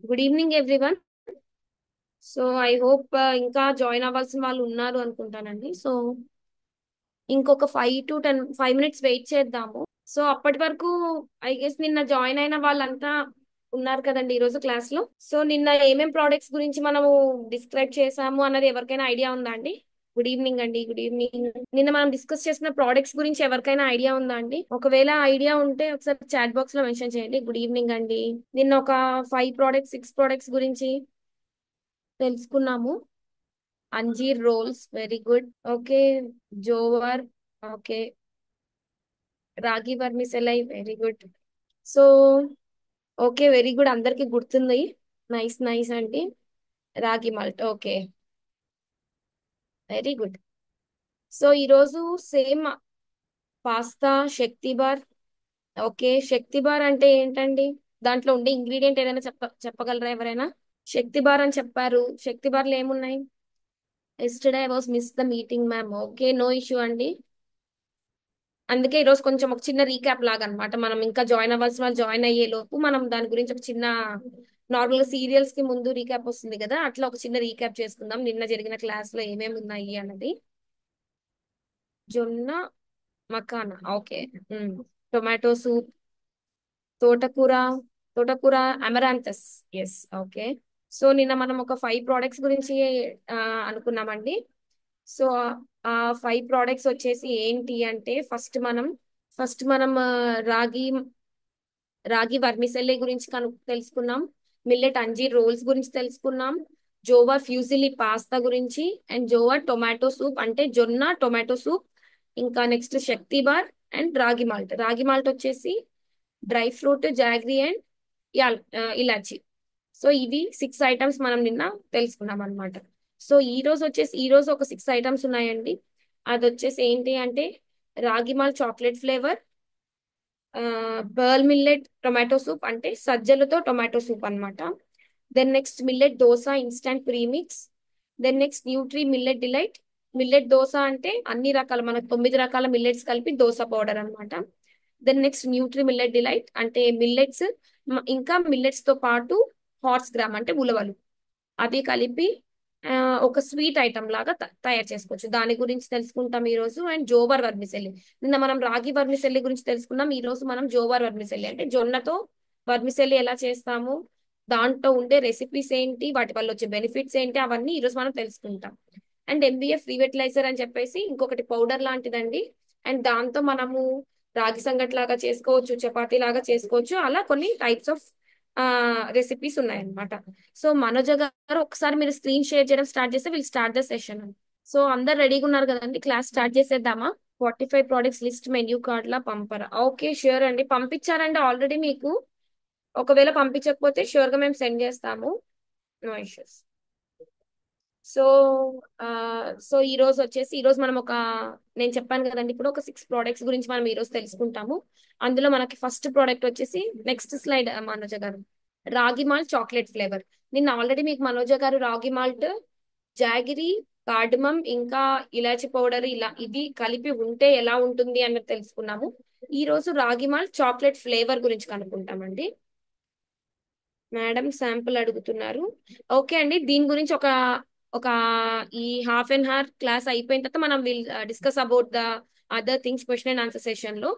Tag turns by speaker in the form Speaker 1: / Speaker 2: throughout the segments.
Speaker 1: Good evening everyone. So I hope ఇంకా join అవ్వాల్సిన వాళ్ళు ఉన్నారు అనుకుంటానండి. సో ఇంకొక 5 to 10 5 minutes వెయిట్ చేద్దాము. సో అప్పటి వరకు ఐ గెస్ నిన్న జాయిన్ అయిన వాళ్ళంతా ఉన్నారు కదండి ఈరోజు క్లాస్ లో. సో నిన్న ఏమేం ప్రోడక్ట్స్ గురించి మనము డిస్క్రైబ్ చేసాము అన్నది ఎవరికైనా ఐడియా ఉందా అండి? గుడ్ ఈవినింగ్ అండి, గుడ్ ఈవినింగ్. నిన్న మనం డిస్కస్ చేసిన ప్రోడక్ట్స్ గురించి ఎవరికైనా ఐడియా ఉందా అండి? ఒకవేళ ఐడియా ఉంటే ఒకసారి చాట్ బాక్స్ లో మెన్షన్ చేయండి. గుడ్ ఈవినింగ్ అండి. నిన్న ఒక 5 ప్రోడక్ట్స్ 6 ప్రోడక్ట్స్ గురించి తెలుసుకున్నాము. అంజీర్ rolls very good. Okay. Jowar. Okay. Ragi vermicelli very good. So okay, very good, అందరికి గుర్తుంది. నైస్ నైస్ అండి. Ragi malt okay, very good. So ఈరోజు same pasta Shakti bar. Okay, Shakti bar అంటే ఏంటండి? దాంట్లో ఉండే ఇంగ్రీడియంట్ ఏదైనా చెప్పగలరా ఎవరైనా? శక్తి బార్ అని చెప్పారు, శక్తి బార్లు ఏమున్నాయి? Yesterday I was miss the meeting ma'am. Okay, no issue అండి. అందుకే ఈరోజు కొంచెం ఒక చిన్న రీక్యాప్ లాగా అనమాట. మనం ఇంకా జాయిన్ అవ్వాల్సిన వాళ్ళు జాయిన్ అయ్యే లోపు మనం దాని గురించి ఒక చిన్న, నార్మల్ గా సీరియల్స్ కి ముందు రీక్యాప్ వస్తుంది కదా, అట్లా ఒక చిన్న రీక్యాప్ చేసుకుందాం నిన్న జరిగిన క్లాస్ లో ఏమేమి ఉన్నాయి అన్నది. జొన్న మకానా ఓకే. టొమాటో సూప్, తోటకూర, తోటకూర అమరాంతస్. Yes okay. సో నిన్న మనం ఒక 5 ప్రోడక్ట్స్ గురించి ఆ, అనుకున్నామండి. సో ఆ 5 ప్రోడక్ట్స్ వచ్చేసి ఏంటి అంటే, ఫస్ట్ మనం రాగి రాగి వర్మిసెల్లి గురించి తెలుసుకున్నాం. మిల్లెట్ అంజీర్ రోల్స్ గురించి తెలుసుకున్నాం. జోవా ఫ్యూజిలి పాస్తా గురించి, అండ్ జోవా టొమాటో సూప్ అంటే జొన్న టొమాటో సూప్. ఇంకా నెక్స్ట్ శక్తి బార్ అండ్ రాగి మాల్ట్. రాగి మాల్ట్ వచ్చేసి dry fruit jaggery and elaichi. So ఇవి 6 ఐటమ్స్ మనం నిన్న తెలుసుకున్నాం అనమాట. సో ఈ రోజు ఒక 6 ఐటమ్స్ ఉన్నాయండి. అది వచ్చేసి ఏంటి అంటే, ragi malt chocolate flavour, pearl millet tomato soup అంటే సజ్జలతో టొమాటో సూప్ అన్నమాట. Then next millet dosa instant premix. Then next nutri millet delight. Millet dosa అంటే అన్ని రకాల, మనకు 9 రకాల మిల్లెట్స్ కలిపి దోస పౌడర్ అన్నమాట. Then next nutri millet delight అంటే మిల్లెట్స్, ఇంకా మిల్లెట్స్ తో పాటు హార్స్ గ్రామ్ అంటే ఉలవలు, అది కలిపి ఆ, ఒక స్వీట్ ఐటమ్ లాగా తయారు చేసుకోవచ్చు. దాని గురించి తెలుసుకుంటాం ఈ రోజు. అండ్ జోవర్ వర్మిసెల్లి, నిన్న మనం రాగి వర్మిసెల్లి గురించి తెలుసుకున్నాం. ఈ రోజు మనం జోవర్ వర్మిసెల్లి అంటే జొన్నతో వర్మిసెల్లి ఎలా చేస్తాము, దాంట్లో ఉండే రెసిపీస్ ఏంటి, వాటి వల్ల వచ్చే బెనిఫిట్స్ ఏంటి, అవన్నీ ఈ రోజు మనం తెలుసుకుంటాం. అండ్ ఎంబీఎఫ్ రీవెటిలైజర్ అని చెప్పేసి ఇంకొకటి పౌడర్ లాంటిదండి. అండ్ దాంతో మనము రాగి సంగటి లాగా చేసుకోవచ్చు, చపాతీ లాగా చేసుకోవచ్చు, అలా కొన్ని టైప్స్ ఆఫ్ రెసిపీస్ ఉన్నాయన్నమాట. సో మనోజ గారు ఒకసారి మీరు స్క్రీన్ షేర్ చేయడం స్టార్ట్ చేస్తే will start the session. So అందరు రెడీగా ఉన్నారు కదండి, క్లాస్ స్టార్ట్ చేసేద్దామా? 45 ప్రోడక్ట్స్ లిస్ట్ మెన్యూ కార్డ్ లా పంపరా? ఓకే ష్యూర్ అండి. పంపించారండి ఆల్రెడీ మీకు? ఒకవేళ పంపించకపోతే ష్యూర్ గా మేము సెండ్ చేస్తాము. No issues. సో ఆ సో ఈ రోజు మనం నేను చెప్పాను కదండి, ఇప్పుడు ఒక 6 ప్రోడక్ట్స్ గురించి మనం ఈ రోజు తెలుసుకుంటాము. అందులో మనకి ఫస్ట్ ప్రోడక్ట్ వచ్చేసి, నెక్స్ట్ స్లైడ్ మనోజ గారు, రాగి మాల్ట్ చాక్లెట్ ఫ్లేవర్. నిన్న ఆల్రెడీ మీకు మనోజ గారు రాగి మాల్ట్, జాగిరి, కార్డమం ఇంకా ఇలాచి పౌడర్ ఇలా ఇది కలిపి ఉంటే ఎలా ఉంటుంది అన్నది తెలుసుకున్నాము. ఈ రోజు రాగి మాల్ట్ చాక్లెట్ ఫ్లేవర్ గురించి కనుక్కుంటామండి. మేడం శాంపుల్ అడుగుతున్నారు. ఓకే అండి, దీని గురించి ఒక ఒక ఈ ½ క్లాస్ అయిపోయిన తర్వాత మనం will discuss about the other things question and answer session లో.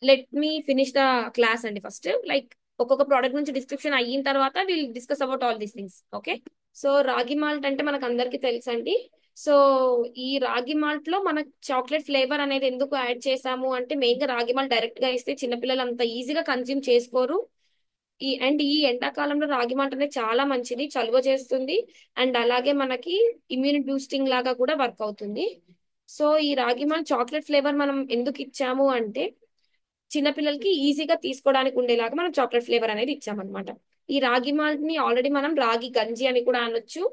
Speaker 1: Let me finish the class అండి ఫస్ట్. లైక్ ఒక్కొక్క ప్రోడక్ట్ నుంచి డిస్క్రిప్షన్ అయిన తర్వాత will discuss about all these things. Okay. So ragi malt అంటే మనకు అందరికి తెలుసండి. సో ఈ రాగి మాల్ట్ లో మన చాక్లెట్ ఫ్లేవర్ అనేది ఎందుకు యాడ్ చేసాము అంటే, మెయిన్ గా రాగి మాల్ట్ డైరెక్ట్ గా ఇస్తే చిన్నపిల్లలు అంత ఈజీగా కన్జ్యూమ్ చేసుకోరు. ఈ ఎండాకాలంలో రాగి మాల్ట్ అనేది చాలా మంచిది, చలువ చేస్తుంది. అండ్ అలాగే మనకి ఇమ్యూనిటీ బూస్టింగ్ లాగా కూడా వర్క్ అవుతుంది. సో ఈ రాగి మాల్ట్ చాక్లెట్ ఫ్లేవర్ మనం ఎందుకు ఇచ్చాము అంటే, చిన్నపిల్లలకి ఈజీగా తీసుకోవడానికి ఉండేలాగా మనం చాక్లెట్ ఫ్లేవర్ అనేది ఇచ్చామన్నమాట. ఈ రాగి మాల్ట్ ని ఆల్రెడీ మనం రాగి గంజి అని కూడా అనొచ్చు.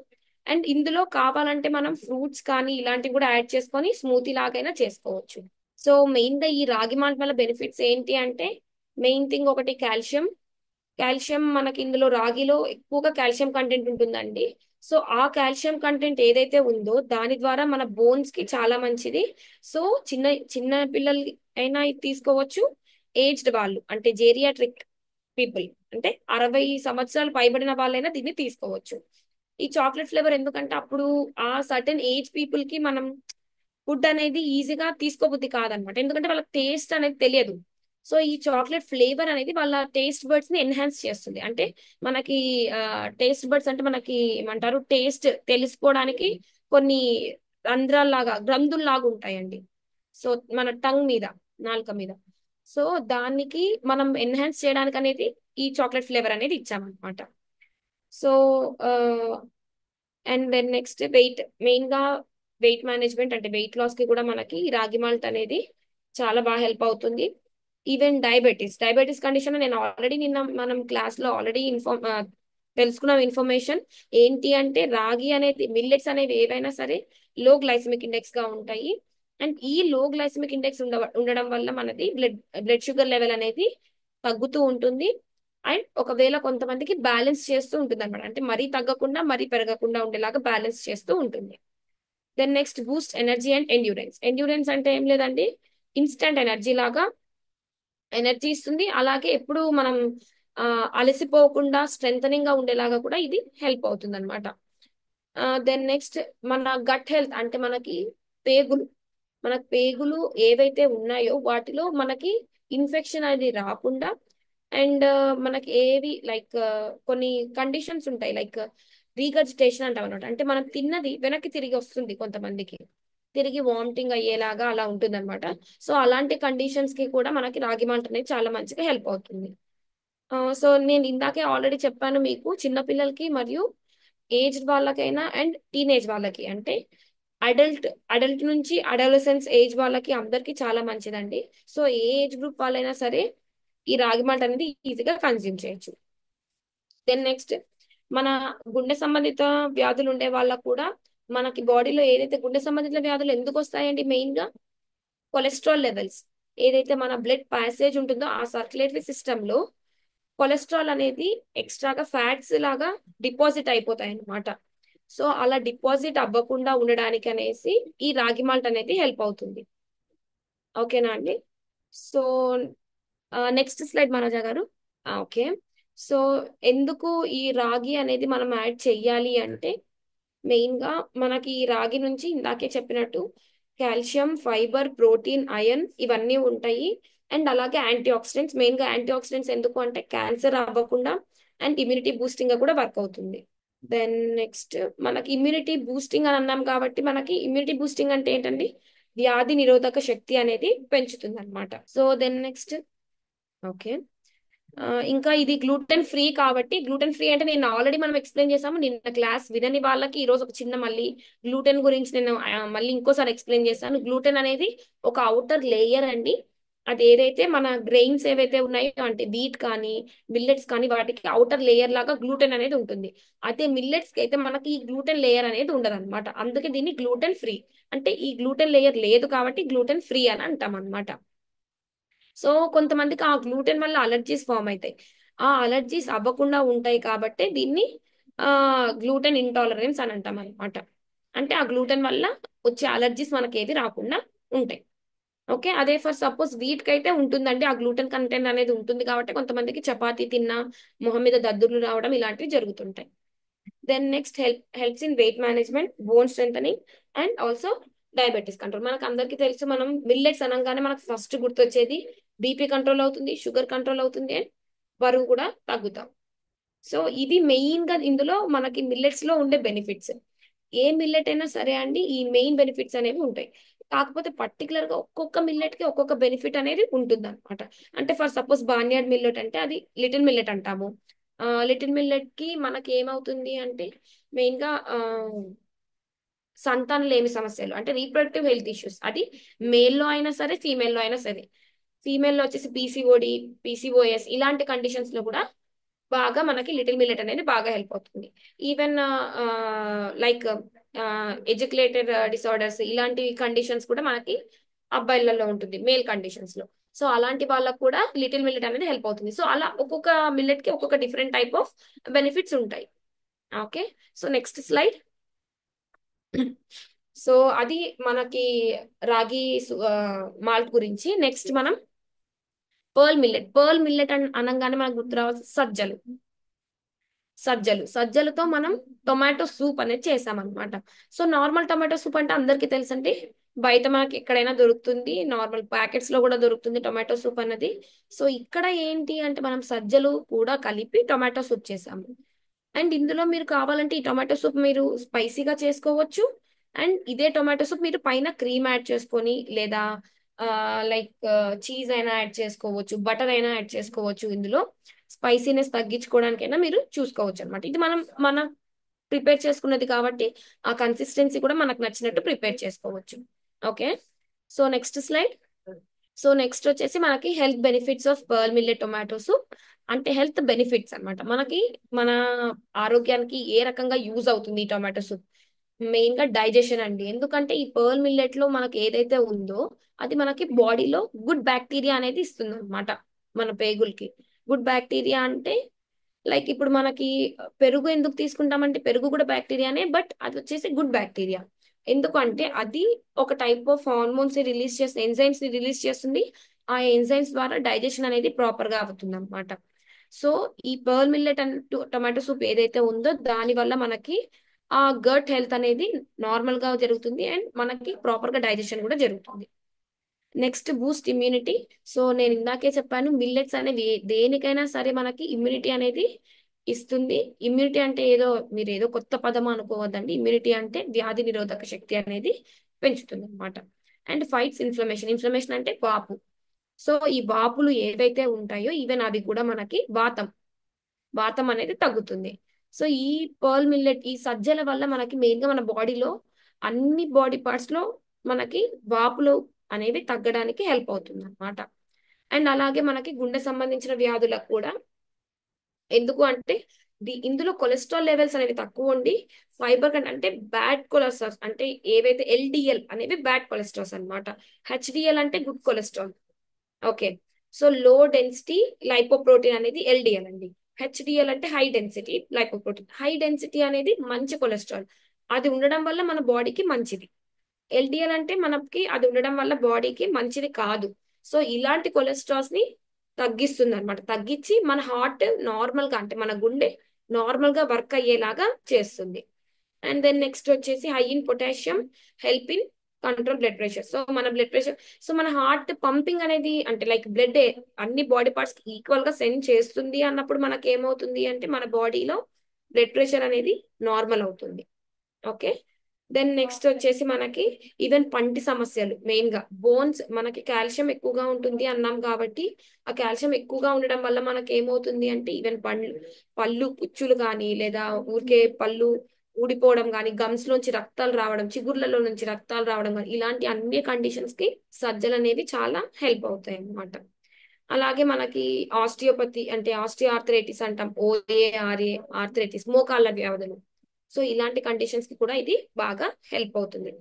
Speaker 1: అండ్ ఇందులో కావాలంటే మనం ఫ్రూట్స్ కానీ ఇలాంటివి కూడా యాడ్ చేసుకొని స్మూతీ లాగైనా చేసుకోవచ్చు. సో మెయిన్ గా ఈ రాగి మాల్ట్ వల్ల బెనిఫిట్స్ ఏంటి అంటే, మెయిన్ థింగ్ ఒకటి కాల్షియం. కాల్షియం మనకి ఇందులో రాగిలో ఎక్కువగా కాల్షియం కంటెంట్ ఉంటుందండి. సో ఆ కాల్షియం కంటెంట్ ఏదైతే ఉందో దాని ద్వారా మన బోన్స్ కి చాలా మంచిది. సో చిన్న చిన్న పిల్లలు అయినా ఇది తీసుకోవచ్చు. ఏజ్డ్ వాళ్ళు అంటే జేరియాట్రిక్ పీపుల్, అంటే 60 సంవత్సరాలు పైబడిన వాళ్ళైనా దీన్ని తీసుకోవచ్చు. ఈ చాక్లెట్ ఫ్లేవర్ ఎందుకంటే అప్పుడు ఆ సర్టెన్ ఏజ్ పీపుల్ కి మనం ఫుడ్ అనేది ఈజీగా తీసుకోబుద్ధి కాదనమాట, ఎందుకంటే వాళ్ళకి టేస్ట్ అనేది తెలియదు. సో ఈ చాక్లెట్ ఫ్లేవర్ అనేది వాళ్ళ టేస్ట్ బర్డ్స్ ని ఎన్హాన్స్ చేస్తుంది. అంటే మనకి టేస్ట్ బర్డ్స్ అంటే మనకి ఏమంటారు, టేస్ట్ తెలుసుకోవడానికి కొన్ని రంధ్రాల్లాగా గ్రంథుల్లాగా ఉంటాయండి. సో మన టంగ్ మీద, నాలుక మీద. సో దానికి మనం ఎన్హాన్స్ చేయడానికి అనేది ఈ చాక్లెట్ ఫ్లేవర్ అనేది ఇచ్చామన్నమాట. So and then next weight, main గా వెయిట్ మేనేజ్మెంట్ అంటే వెయిట్ లాస్ కి కూడా మనకి ఈ రాగి మాల్ట్ అనేది చాలా బాగా హెల్ప్ అవుతుంది. ఈవెన్ డయాబెటీస్ కండిషన్ నేను ఆల్రెడీ నిన్న మనం క్లాస్ లో ఆల్రెడీ తెలుసుకున్నాం ఇన్ఫర్మేషన్. ఏంటి అంటే రాగి అనేది, మిల్లెట్స్ అనేవి ఏవైనా సరే లో గ్లైసమిక్ ఇండెక్స్ గా ఉంటాయి. అండ్ ఈ లో గ్లైసమిక్ ఇండెక్స్ ఉండడం వల్ల మనది బ్లడ్ షుగర్ లెవెల్ అనేది తగ్గుతూ ఉంటుంది. అండ్ ఒకవేళ కొంతమందికి బ్యాలెన్స్ చేస్తూ ఉంటుంది అనమాట, అంటే మరీ తగ్గకుండా మరీ పెరగకుండా ఉండేలాగా బ్యాలెన్స్ చేస్తూ ఉంటుంది. Then next boost energy and endurance. Endurance అంటే ఏం లేదండి, ఇన్స్టంట్ ఎనర్జీ లాగా ఎనర్జీ ఇస్తుంది. అలాగే ఎప్పుడు మనం ఆ, అలసిపోకుండా స్ట్రెంగ్ గా ఉండేలాగా కూడా ఇది హెల్ప్ అవుతుంది అనమాట. దెన్ నెక్స్ట్ మన గట్ హెల్త్ అంటే మనకి పేగులు, మన పేగులు ఏవైతే ఉన్నాయో వాటిలో మనకి ఇన్ఫెక్షన్ అనేది రాకుండా, అండ్ మనకి ఏవి లైక్ కొన్ని కండిషన్స్ ఉంటాయి, లైక్ రీగర్జిటేషన్ అంటాం అనమాట, అంటే మనం తిన్నది వెనక్కి తిరిగి వస్తుంది కొంతమందికి, తిరిగి వామిటింగ్ అయ్యేలాగా అలా ఉంటుంది అనమాట. సో అలాంటి కండిషన్స్ కి కూడా మనకి రాగి మాల్ట్ అనేది చాలా మంచిగా హెల్ప్ అవుతుంది. సో నేను ఇందాకే ఆల్రెడీ చెప్పాను మీకు, చిన్న పిల్లలకి మరియు ఏజ్డ్ వాళ్ళకైనా అండ్ టీనేజ్ వాళ్ళకి, అంటే అడల్ట్ అడల్ట్ నుంచి అడోలసెన్స్ ఏజ్ వాళ్ళకి అందరికి చాలా మంచిదండి. సో ఏ ఏజ్ గ్రూప్ వాళ్ళైనా సరే ఈ రాగి మాల్ట్ అనేది ఈజీగా కన్జ్యూమ్ చేయొచ్చు. దెన్ నెక్స్ట్ మన గుండె సంబంధిత వ్యాధులు ఉండే వాళ్ళకు కూడా, మనకి బాడీలో ఏదైతే గుండె సంబంధిత వ్యాధులు ఎందుకు వస్తాయండి, మెయిన్ గా కొలెస్ట్రాల్ లెవెల్స్, ఏదైతే మన బ్లడ్ ప్యాసేజ్ ఉంటుందో ఆ సర్క్యులేటరీ సిస్టమ్ లో కొలెస్ట్రాల్ అనేది ఎక్స్ట్రాగా ఫ్యాట్స్ లాగా డిపాజిట్ అయిపోతాయి అన్నమాట. సో అలా డిపాజిట్ అవ్వకుండా ఉండడానికి అనేసి ఈ రాగి మాల్ట్ అనేది హెల్ప్ అవుతుంది. ఓకేనా అండి? సో నెక్స్ట్ స్లైడ్ మనోజ గారు. ఓకే. సో ఎందుకు ఈ రాగి అనేది మనం యాడ్ చెయ్యాలి అంటే, మెయిన్ గా మనకి ఈ రాగి నుంచి ఇందాకే చెప్పినట్టు కాల్షియం, ఫైబర్, ప్రోటీన్, ఐరన్ ఇవన్నీ ఉంటాయి. అండ్ అలాగే యాంటీ ఆక్సిడెంట్స్, మెయిన్ గా యాంటీ ఆక్సిడెంట్స్ ఎందుకు అంటే క్యాన్సర్ అవ్వకుండా అండ్ ఇమ్యూనిటీ బూస్టింగ్ గా కూడా వర్క్ అవుతుంది. దెన్ నెక్స్ట్ మనకి ఇమ్యూనిటీ బూస్టింగ్ అని అన్నాం కాబట్టి, మనకి ఇమ్యూనిటీ బూస్టింగ్ అంటే ఏంటండి, వ్యాధి నిరోధక శక్తి అనేది పెంచుతుంది అనమాట. So then next okay. ఇంకా ఇది గ్లూటెన్ ఫ్రీ కాబట్టి, గ్లూటెన్ ఫ్రీ అంటే నేను ఆల్రెడీ మనం ఎక్స్ప్లెయిన్ చేసాము నిన్న క్లాస్ వినని వాళ్ళకి ఈ రోజు ఒక చిన్న మళ్ళీ గ్లూటెన్ గురించి నేను మళ్ళీ ఇంకోసారి ఎక్స్ప్లెయిన్ చేశాను. గ్లూటెన్ అనేది ఒక అవుటర్ లేయర్ అండి. అది ఏదైతే మన గ్రెయిన్స్ ఏవైతే ఉన్నాయో, అంటే వీట్ కానీ మిల్లెట్స్ కానీ వాటికి అవుటర్ లేయర్ లాగా గ్లూటెన్ అనేది ఉంటుంది. అయితే మిల్లెట్స్ కి అయితే మనకి ఈ గ్లూటెన్ లేయర్ అనేది ఉండదు అనమాట. అందుకే దీన్ని గ్లూటెన్ ఫ్రీ, అంటే ఈ గ్లూటెన్ లేయర్ లేదు కాబట్టి గ్లూటెన్ ఫ్రీ అని అంటాం అనమాట. సో కొంతమందికి ఆ గ్లూటెన్ వల్ల అలర్జీస్ ఫామ్ అవుతాయి. ఆ అలర్జీస్ అవ్వకుండా ఉంటాయి కాబట్టి దీన్ని గ్లూటెన్ ఇంటాలరెన్స్ అని అంటాం అనమాట. అంటే ఆ గ్లూటెన్ వల్ల వచ్చే అలర్జీస్ మనకి ఏవి రాకుండా ఉంటాయి. ఓకే. అదే ఫర్ సపోజ్ వీట్ కి అయితే ఉంటుందండి, ఆ గ్లూటెన్ కంటెంట్ అనేది ఉంటుంది కాబట్టి కొంతమందికి చపాతీ తిన్నా మొహం మీద దద్దుర్లు రావడం ఇలాంటివి జరుగుతుంటాయి. Then next helps in weight management, bone strengthening and also diabetes control. మనకు అందరికీ తెలుసు, మనం మిల్లెట్స్ అనగానే మనకు ఫస్ట్ గుర్తొచ్చేది బీపీ కంట్రోల్ అవుతుంది, షుగర్ కంట్రోల్ అవుతుంది అండ్ బరువు కూడా తగ్గుతాం. సో ఇవి మెయిన్ గా ఇందులో మనకి మిల్లెట్స్ లో ఉండే బెనిఫిట్స్. ఏ మిల్లెట్ అయినా సరే అండి ఈ మెయిన్ బెనిఫిట్స్ అనేవి ఉంటాయి. కాకపోతే పర్టికులర్ గా ఒక్కొక్క మిల్లెట్ కి ఒక్కొక్క బెనిఫిట్ అనేది ఉంటుంది అనమాట. అంటే ఫర్ సపోజ్ బార్నియార్డ్ మిల్లెట్ అంటే అది లిటిల్ మిల్లెట్ అంటాము. లిటిల్ మిల్లెట్ కి మనకి ఏమవుతుంది అంటే మెయిన్ గా సంతాన లేమి సమస్యలు, అంటే రీప్రొడక్టివ్ హెల్త్ ఇష్యూస్, అది మేల్లో అయినా సరే ఫీమేల్లో అయినా సరే. ఫీమేల్లో వచ్చేసి పీసీఓడి, పీసీఓఎస్ ఇలాంటి కండిషన్స్ లో కూడా బాగా మనకి లిటిల్ మిల్లెట్ అనేది బాగా హెల్ప్ అవుతుంది. ఈవెన్ లైక్ ఎడ్యుకేటెడ్ డిసార్డర్స్ ఇలాంటి కండిషన్స్ కూడా మనకి అబ్బాయిలలో ఉంటుంది, మేల్ కండిషన్స్ లో. సో అలాంటి వాళ్ళకు కూడా లిటిల్ మిల్లెట్ అనేది హెల్ప్ అవుతుంది. సో అలా ఒక్కొక్క మిల్లెట్ కి ఒక్కొక్క డిఫరెంట్ టైప్ ఆఫ్ బెనిఫిట్స్ ఉంటాయి. Okay. So next slide. So అది మనకి రాగి మాల్ట్ గురించి. నెక్స్ట్ మనం పర్ల్ మిల్లెట్ అనగానే మనకు గుర్తు రావాల్సిన సజ్జలతో మనం టొమాటో సూప్ అనేది చేసామన్నమాట. సో నార్మల్ టొమాటో సూప్ అంటే అందరికీ తెలుసండి, బయట మనకి ఎక్కడైనా దొరుకుతుంది, నార్మల్ ప్యాకెట్స్ లో కూడా దొరుకుతుంది టొమాటో సూప్ అన్నది. సో ఇక్కడ ఏంటి అంటే మనం సజ్జలు కూడా కలిపి టొమాటో సూప్ చేసాము. అండ్ ఇందులో మీరు కావాలంటే ఈ టొమాటో సూప్ మీరు స్పైసీగా చేసుకోవచ్చు. అండ్ ఇదే టొమాటో సూప్ మీరు పైన క్రీమ్ యాడ్ చేసుకొని, లేదా లైక్ చీజ్ అయినా యాడ్ చేసుకోవచ్చు, బటర్ అయినా యాడ్ చేసుకోవచ్చు. ఇందులో స్పైసీనెస్ తగ్గించుకోవడానికైనా మీరు చూసుకోవచ్చు అనమాట. ఇది మనం ప్రిపేర్ చేసుకున్నది కాబట్టి ఆ కన్సిస్టెన్సీ కూడా మనకు నచ్చినట్టు ప్రిపేర్ చేసుకోవచ్చు. Okay, so next slide. So next వచ్చేసి మనకి health benefits of pearl millet tomato soup. అంటే హెల్త్ బెనిఫిట్స్ అన్నమాట, మనకి మన ఆరోగ్యానికి ఏ రకంగా యూజ్ అవుతుంది ఈ టొమాటో సూప్. మెయిన్ గా డైజెషన్ అండి. ఎందుకంటే ఈ పర్ల్ మిల్లెట్ లో మనకి ఏదైతే ఉందో అది మనకి బాడీలో గుడ్ బ్యాక్టీరియా అనేది ఇస్తుంది అనమాట. మన పేగులకి గుడ్ బ్యాక్టీరియా అంటే లైక్ ఇప్పుడు మనకి పెరుగు ఎందుకు తీసుకుంటామంటే పెరుగు కూడా బ్యాక్టీరియానే, బట్ అది వచ్చేసి గుడ్ బ్యాక్టీరియా. ఎందుకంటే అది ఒక టైప్ ఆఫ్ హార్మోన్స్ ని రిలీజ్ చేస్తుంది, ఎంజైమ్స్ ని రిలీజ్ చేస్తుంది. ఆ ఎంజైమ్స్ ద్వారా డైజెషన్ అనేది ప్రాపర్ గా అవుతుంది అనమాట. సో ఈ pearl millet and tomato soup ఏదైతే ఉందో దాని వల్ల మనకి ఆ గట్ హెల్త్ అనేది నార్మల్ గా జరుగుతుంది, అండ్ మనకి ప్రాపర్ గా డైజెషన్ కూడా జరుగుతుంది. Next Boost immunity. సో నేను ఇందాకే చెప్పాను, మిల్లెట్స్ అనేవి దేనికైనా సరే మనకి ఇమ్యూనిటీ అనేది ఇస్తుంది. ఇమ్యూనిటీ అంటే ఏదో మీరు ఏదో కొత్త పదం అనుకోవద్దండి. ఇమ్యూనిటీ అంటే వ్యాధి నిరోధక శక్తి అనేది పెంచుతుంది అనమాట. And fights inflammation. ఇన్ఫ్లమేషన్ అంటే వాపు. సో ఈ వాపులు ఏవైతే ఉంటాయో ఈవెన్ అవి కూడా మనకి వాతం అనేది తగ్గుతుంది. సో ఈ పర్ల్ మిల్లెట్ ఈ సజ్జల వల్ల మనకి మెయిన్ గా మన బాడీలో అన్ని బాడీ పార్ట్స్ లో మనకి వాపులు అనేవి తగ్గడానికి హెల్ప్ అవుతుంది అనమాట. అండ్ అలాగే మనకి గుండె సంబంధించిన వ్యాధులకు కూడా. ఎందుకు అంటే ఇందులో కొలెస్ట్రాల్ లెవెల్స్ అనేవి తక్కువ ఉండి ఫైబర్ కంటే అంటే బ్యాడ్ కొలెస్ట్రాల్స్ అంటే ఏవైతే ఎల్డిఎల్ అనేవి బ్యాడ్ కొలెస్ట్రాల్స్ అన్నమాట. హెచ్డిఎల్ అంటే good cholesterol. Okay, so low density lipoprotein అనేది ఎల్డిఎల్ అండి. హెచ్డిఎల్ అంటే high density lipoprotein. High density అనేది మంచి కొలెస్ట్రాల్, అది ఉండడం వల్ల మన బాడీకి మంచిది. ఎల్డిఎల్ అంటే మనకి అది ఉండడం వల్ల బాడీకి మంచిది కాదు. సో ఇలాంటి కొలెస్ట్రాల్స్ ని తగ్గిస్తుంది అనమాట. తగ్గించి మన హార్ట్ నార్మల్ గా అంటే మన గుండె నార్మల్ గా వర్క్ అయ్యేలాగా చేస్తుంది. అండ్ దెన్ నెక్స్ట్ వచ్చేసి high in potassium, help in control blood pressure. So మన బ్లడ్ ప్రెషర్, సో మన హార్ట్ పంపింగ్ అనేది అంటే లైక్ బ్లడ్ అన్ని బాడీ పార్ట్స్ ఈక్వల్ గా సెండ్ చేస్తుంది అన్నప్పుడు మనకి ఏమవుతుంది అంటే మన బాడీలో బ్లడ్ ప్రెషర్ అనేది నార్మల్ అవుతుంది. ఓకే, దెన్ నెక్స్ట్ వచ్చేసి మనకి ఈవెన్ పంటి సమస్యలు, మెయిన్ గా బోన్స్, మనకి కాల్షియం ఎక్కువగా ఉంటుంది అన్నాం కాబట్టి ఆ కాల్షియం ఎక్కువగా ఉండడం వల్ల మనకి ఏమవుతుంది అంటే ఈవెన్ పళ్ళు పుచ్చులు కానీ, లేదా ఊరికే పళ్ళు ఊడిపోవడం కానీ, గమ్స్ లోంచి రక్తాలు రావడం, చిగుర్లలో నుంచి రక్తాలు రావడం కానీ, ఇలాంటి అన్ని కండిషన్స్ కి సజ్జలు అనేవి చాలా హెల్ప్ అవుతాయి అన్నమాట. అలాగే మనకి ఆస్టియోపతి అంటే ఆస్టియో ఆర్థరైటిస్ అంటాం, ఓఏఆర్ఏ ఆర్థరైటిస్, మోకాళ్ళ వ్యాధులు. సో ఇలాంటి కండిషన్స్ కి కూడా ఇది బాగా హెల్ప్ అవుతుంది.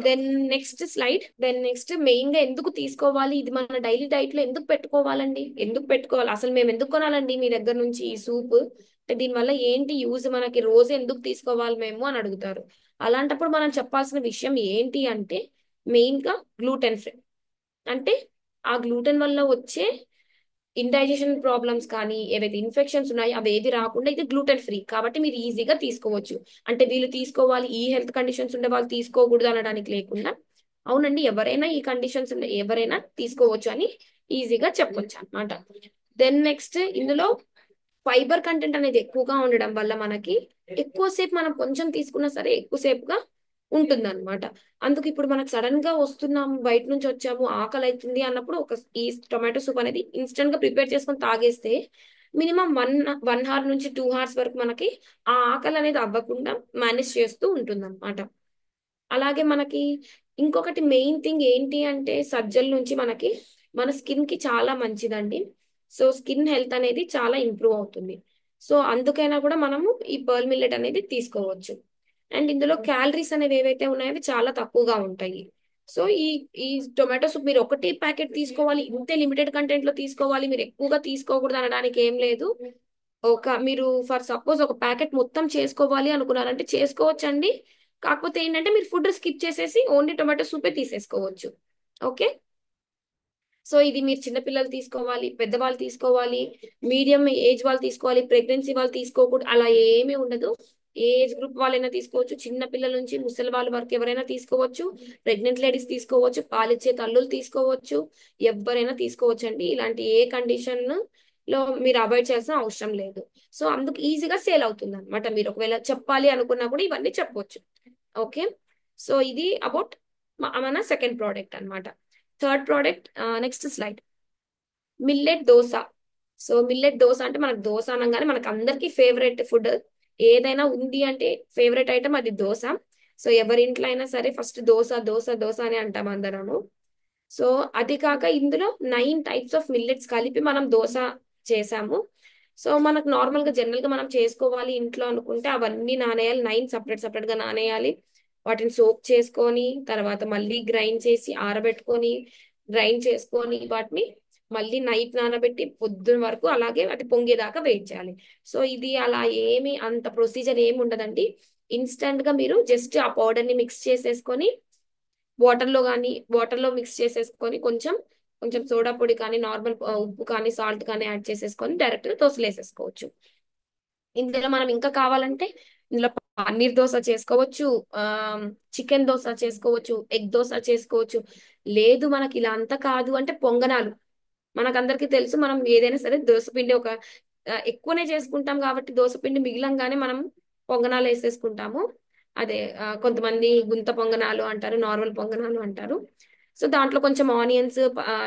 Speaker 1: Then next slide. Then next main గా ఎందుకు తీసుకోవాలి, ఇది మన డైలీ డైట్ లో ఎందుకు పెట్టుకోవాలండి, ఎందుకు పెట్టుకోవాలి, అసలు మేము ఎందుకు కొనాలండి మీ దగ్గర నుంచి ఈ సూప్, అంటే దీనివల్ల ఏంటి యూజ్, మనకి రోజు ఎందుకు తీసుకోవాలి మేము అని అడుగుతారు. అలాంటప్పుడు మనం చెప్పాల్సిన విషయం ఏంటి అంటే మెయిన్ గా గ్లూటెన్ ఫ్రీ. అంటే ఆ గ్లూటెన్ వల్ల వచ్చే ఇండైజెషన్ ప్రాబ్లమ్స్ కానీ, ఏవైతే ఇన్ఫెక్షన్స్ ఉన్నాయో అవి ఏది రాకుండా ఇది గ్లూటెన్ ఫ్రీ కాబట్టి మీరు ఈజీగా తీసుకోవచ్చు. అంటే వీళ్ళు తీసుకోవాలి, ఈ హెల్త్ కండిషన్స్ ఉండే వాళ్ళు తీసుకోకూడదు అనడానికి లేకుండా, అవునండి ఎవరైనా ఈ కండిషన్స్ ఉండే ఎవరైనా తీసుకోవచ్చు అని ఈజీగా చెప్పొచ్చు అన్నమాట. దెన్ నెక్స్ట్ ఇందులో ఫైబర్ కంటెంట్ అనేది ఎక్కువగా ఉండడం వల్ల మనకి ఎక్కువసేపు మనం కొంచెం తీసుకున్నా సరే ఎక్కువసేపుగా ఉంటుంది అనమాట. అందుకు ఇప్పుడు మనకు సడన్ గా వస్తున్నాము, బయట నుంచి వచ్చాము, ఆకలి అవుతుంది అన్నప్పుడు ఈ టొమాటో సూప్ అనేది ఇన్స్టెంట్ గా ప్రిపేర్ చేసుకొని తాగేస్తే మినిమం 1 hour నుంచి 2 hours వరకు మనకి ఆ ఆకలి అనేది అవ్వకుండా మేనేజ్ చేస్తూ ఉంటుంది అనమాట. అలాగే మనకి ఇంకొకటి మెయిన్ థింగ్ ఏంటి అంటే సజ్జల నుంచి మనకి మన స్కిన్ కి చాలా మంచిదండి. సో స్కిన్ హెల్త్ అనేది చాలా ఇంప్రూవ్ అవుతుంది. సో అందుకైనా కూడా మనము ఈ పర్ల్ మిల్లెట్ అనేది తీసుకోవచ్చు. అండ్ ఇందులో క్యాలరీస్ అనేవి ఏవైతే ఉన్నాయో అవి చాలా తక్కువగా ఉంటాయి. సో ఈ టొమాటో సూప్ మీరు ఒకటి ప్యాకెట్ తీసుకోవాలి, ఇంతే లిమిటెడ్ కంటెంట్ లో తీసుకోవాలి, మీరు ఎక్కువగా తీసుకోకూడదు అనడానికి ఏం లేదు. మీరు ఫర్ సపోజ్ ఒక ప్యాకెట్ మొత్తం చేసుకోవాలి అనుకున్నారంటే చేసుకోవచ్చండి. కాకపోతే ఏంటంటే మీరు ఫుడ్ స్కిప్ చేసేసి ఓన్లీ టొమాటో సూపే తీసేసుకోవచ్చు. ఓకే, సో ఇది మీరు చిన్నపిల్లలు తీసుకోవాలి, పెద్దవాళ్ళు తీసుకోవాలి, మీడియం ఏజ్ వాళ్ళు తీసుకోవాలి, ప్రెగ్నెన్సీ వాళ్ళు తీసుకోకూడదు, అలా ఏమీ ఉండదు. ఏ ఏజ్ గ్రూప్ వాళ్ళైనా తీసుకోవచ్చు, చిన్న పిల్లల నుంచి ముసలి వాళ్ళ వరకు ఎవరైనా తీసుకోవచ్చు, ప్రెగ్నెంట్ లేడీస్ తీసుకోవచ్చు, పాలిచ్చే తల్లులు తీసుకోవచ్చు, ఎవరైనా తీసుకోవచ్చు అండి. ఇలాంటి ఏ కండిషన్ లో మీరు అవాయిడ్ చేయాల్సిన అవసరం లేదు. సో అందుకు ఈజీగా సేల్ అవుతుంది అనమాట. మీరు ఒకవేళ చెప్పాలి అనుకున్నా కూడా ఇవన్నీ చెప్పవచ్చు. ఓకే. సో ఇది అబౌట్ మన సెకండ్ ప్రోడక్ట్ అన్నమాట. Third product, next slide, millet dosa. So millet dosa అంటే మనకు దోస అనగానే మనకు అందరికి ఫేవరెట్ ఫుడ్ ఏదైనా ఉంది అంటే ఫేవరెట్ ఐటమ్ అది దోస. సో ఎవరి ఇంట్లో అయినా సరే ఫస్ట్ దోస దోస దోస అని అంటాం అందరము. సో అది కాక ఇందులో 9 టైప్స్ ఆఫ్ మిల్లెట్స్ కలిపి మనం దోస చేసాము. సో మనకు నార్మల్ గా జనరల్ గా మనం చేసుకోవాలి ఇంట్లో అనుకుంటే అవన్నీ నానేయాలి, 9 సపరేట్ గా నానేయాలి. వాటిని సోక్ చేసుకొని తర్వాత మళ్ళీ గ్రైండ్ చేసి ఆరబెట్టుకొని గ్రైండ్ చేసుకొని వాటిని మళ్ళీ నైట్ నానబెట్టి పొద్దున వరకు అలాగే అది పొంగేదాకా వెయిట్ చేయాలి. సో ఇది అలా ఏమి అంత ప్రొసీజర్ ఏమి ఉండదండి. ఇన్స్టంట్ గా మీరు జస్ట్ ఆ పౌడర్ ని మిక్స్ చేసేసుకొని వాటర్ లో మిక్స్ చేసేసుకొని కొంచెం కొంచెం సోడా పొడి కానీ నార్మల్ ఉప్పు కానీ సాల్ట్ కానీ యాడ్ చేసేసుకొని డైరెక్ట్ గా దోశలు వేసేసుకోవచ్చు. ఇందులో మనం ఇంకా కావాలంటే ఇందులో పన్నీర్ దోశ చేసుకోవచ్చు, ఆ చికెన్ దోశ చేసుకోవచ్చు, ఎగ్ దోశ చేసుకోవచ్చు. లేదు మనకి ఇలా అంతా కాదు అంటే పొంగనాలు. మనకందరికీ తెలుసు మనం ఏదైనా సరే దోశ పిండి ఒక ఎక్కువనే చేసుకుంటాం కాబట్టి దోశ పిండి మిగిలంగానే మనం పొంగనాలు వేసేసుకుంటాము. అదే కొంతమంది గుంత పొంగనాలు అంటారు, నార్మల్ పొంగనాలు అంటారు. సో దాంట్లో కొంచెం ఆనియన్స్,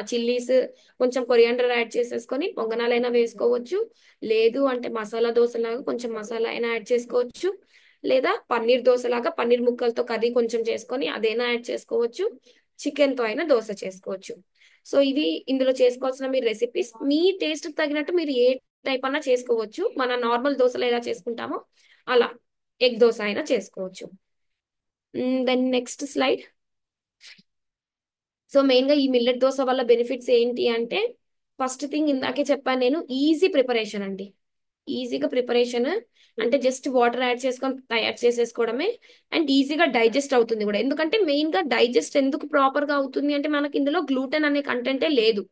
Speaker 1: చిల్లీస్, కొంచెం కొరియాండర్ యాడ్ చేసేసుకొని పొంగనాలైనా వేసుకోవచ్చు. లేదు అంటే మసాలా దోశలాగా కొంచెం మసాలా అయినా యాడ్ చేసుకోవచ్చు. లేదా పన్నీర్ దోశలాగా పన్నీర్ ముక్కలతో కర్రీ కొంచెం చేసుకొని అదైనా యాడ్ చేసుకోవచ్చు. చికెన్ తో అయినా దోశ చేసుకోవచ్చు. సో ఇవి ఇందులో చేసుకోవాల్సిన మీ రెసిపీస్. మీ టేస్ట్ తగినట్టు మీరు ఏ టైప్ అన్నా చేసుకోవచ్చు. మన నార్మల్ దోశలు ఎలా చేసుకుంటామో అలా ఎగ్ దోశ అయినా చేసుకోవచ్చు. Then next slide. So main గా ఈ మిల్లెట్ దోశ వల్ల బెనిఫిట్స్ ఏంటి అంటే ఫస్ట్ థింగ్ ఇందాకే చెప్పాను నేను, ఈజీ ప్రిపరేషన్ అండి. ఈజీగా ప్రిపరేషన్ అంటే జస్ట్ వాటర్ యాడ్ చేసుకొని తయారు చేసేసుకోవడమే. అండ్ ఈజీగా డైజెస్ట్ అవుతుంది కూడా. ఎందుకంటే మెయిన్ గా డైజెస్ట్ ఎందుకు ప్రాపర్ గా అవుతుంది అంటే మనకి ఇందులో గ్లూటెన్ అనే కంటెంటే లేదు.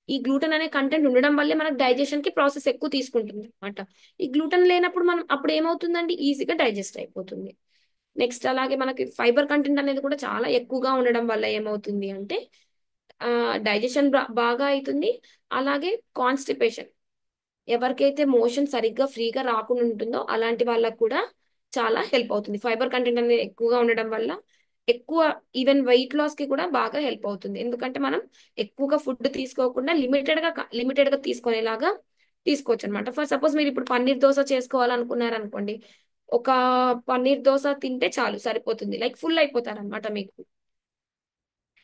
Speaker 1: ఈ గ్లూటెన్ అనే కంటెంట్ ఉండడం వల్లే మనకు డైజెషన్ కి ప్రాసెస్ ఎక్కువ తీసుకుంటుంది అనమాట. ఈ గ్లూటెన్ లేనప్పుడు మనం అప్పుడు ఏమవుతుందండి, ఈజీగా డైజెస్ట్ అయిపోతుంది. నెక్స్ట్ అలాగే మనకి ఫైబర్ కంటెంట్ అనేది కూడా చాలా ఎక్కువగా ఉండడం వల్ల ఏమవుతుంది అంటే డైజెషన్ బాగా అవుతుంది. అలాగే కాన్స్టిపేషన్, ఎవరికైతే మోషన్ సరిగ్గా ఫ్రీగా రాకుండా ఉంటుందో అలాంటి వాళ్ళకు కూడా చాలా హెల్ప్ అవుతుంది. ఫైబర్ కంటెంట్ అనేది ఎక్కువగా ఉండడం వల్ల ఎక్కువ ఈవెన్ వెయిట్ లాస్ కి కూడా బాగా హెల్ప్ అవుతుంది. ఎందుకంటే మనం ఎక్కువగా ఫుడ్ తీసుకోకుండా లిమిటెడ్ గా తీసుకునేలాగా తీసుకోవచ్చు అనమాట. ఫర్ సపోజ్ మీరు ఇప్పుడు పన్నీర్ దోశ చేసుకోవాలనుకున్నారు అనుకోండి, ఒక పన్నీర్ దోశ తింటే చాలు సరిపోతుంది, లైక్ ఫుల్ అయిపోతారు అనమాట. మీకు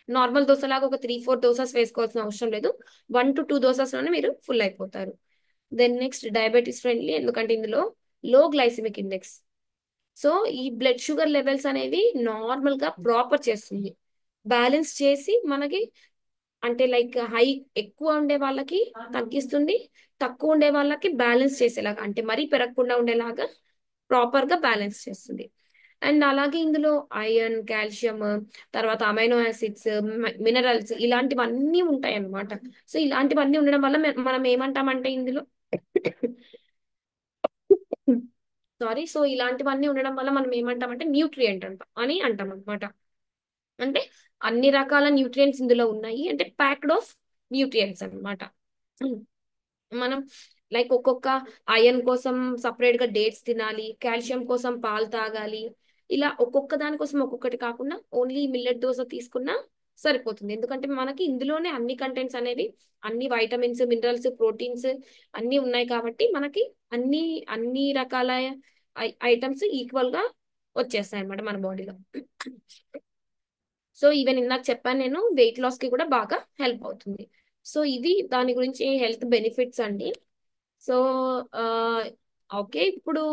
Speaker 1: నార్మల్ దోశ లాగా ఒక 3-4 దోసెస్ వేసుకోవాల్సిన అవసరం లేదు. 1 to 2 దోసెస్ లోనే మీరు ఫుల్ అయిపోతారు. దెన్ నెక్స్ట్ డయాబెటీస్ ఫ్రెండ్లీ, ఎందుకంటే ఇందులో లో గ్లైసిమిక్ ఇండెక్స్. సో ఈ బ్లడ్ షుగర్ లెవెల్స్ అనేవి నార్మల్ గా ప్రాపర్ చేస్తుంది, బ్యాలెన్స్ చేసి మనకి అంటే లైక్ ఎక్కువ ఉండే వాళ్ళకి తగ్గిస్తుంది, తక్కువ ఉండే వాళ్ళకి బ్యాలెన్స్ చేసేలాగా అంటే మరీ పెరగకుండా ఉండేలాగా ప్రాపర్ గా బ్యాలెన్స్ చేస్తుంది. అండ్ అలాగే ఇందులో ఐరన్, కాల్షియం, తర్వాత అమైనో యాసిడ్స్, మినరల్స్ ఇలాంటివన్నీ ఉంటాయి అన్నమాట. సో ఇలాంటివన్నీ ఉండడం వల్ల మనం ఏమంటామంటే ఇందులో సారీ, సో ఇలాంటివన్నీ ఉండడం వల్ల మనం ఏమంటామంటే న్యూట్రియంట్ అని అంటాం అనమాట. అంటే అన్ని రకాల న్యూట్రియంట్స్ ఇందులో ఉన్నాయి, అంటే ప్యాక్డ్ ఆఫ్ న్యూట్రియంట్స్ అన్నమాట. మనం లైక్ ఒక్కొక్క ఐరన్ కోసం సపరేట్ గా డేట్స్ తినాలి, కాల్షియం కోసం పాలు తాగాలి, ఇలా ఒక్కొక్క దానికోసం ఒక్కొక్కటి కాకుండా ఓన్లీ మిల్లెట్ దోశ తీసుకున్నా సరిపోతుంది. ఎందుకంటే మనకి ఇందులోనే అన్ని కంటెంట్స్ అనేవి, అన్ని వైటమిన్స్, మినరల్స్, ప్రోటీన్స్ అన్ని ఉన్నాయి కాబట్టి మనకి అన్ని అన్ని రకాల ఐటమ్స్ ఈక్వల్ గా వచ్చేస్తాయి అనమాట మన బాడీలో. సో ఈవెన్ ఇందాక చెప్పాను నేను, వెయిట్ లాస్ కి కూడా బాగా హెల్ప్ అవుతుంది. సో ఇవి దాని గురించి హెల్త్ బెనిఫిట్స్ అండి. సో ఓకే, ఇప్పుడు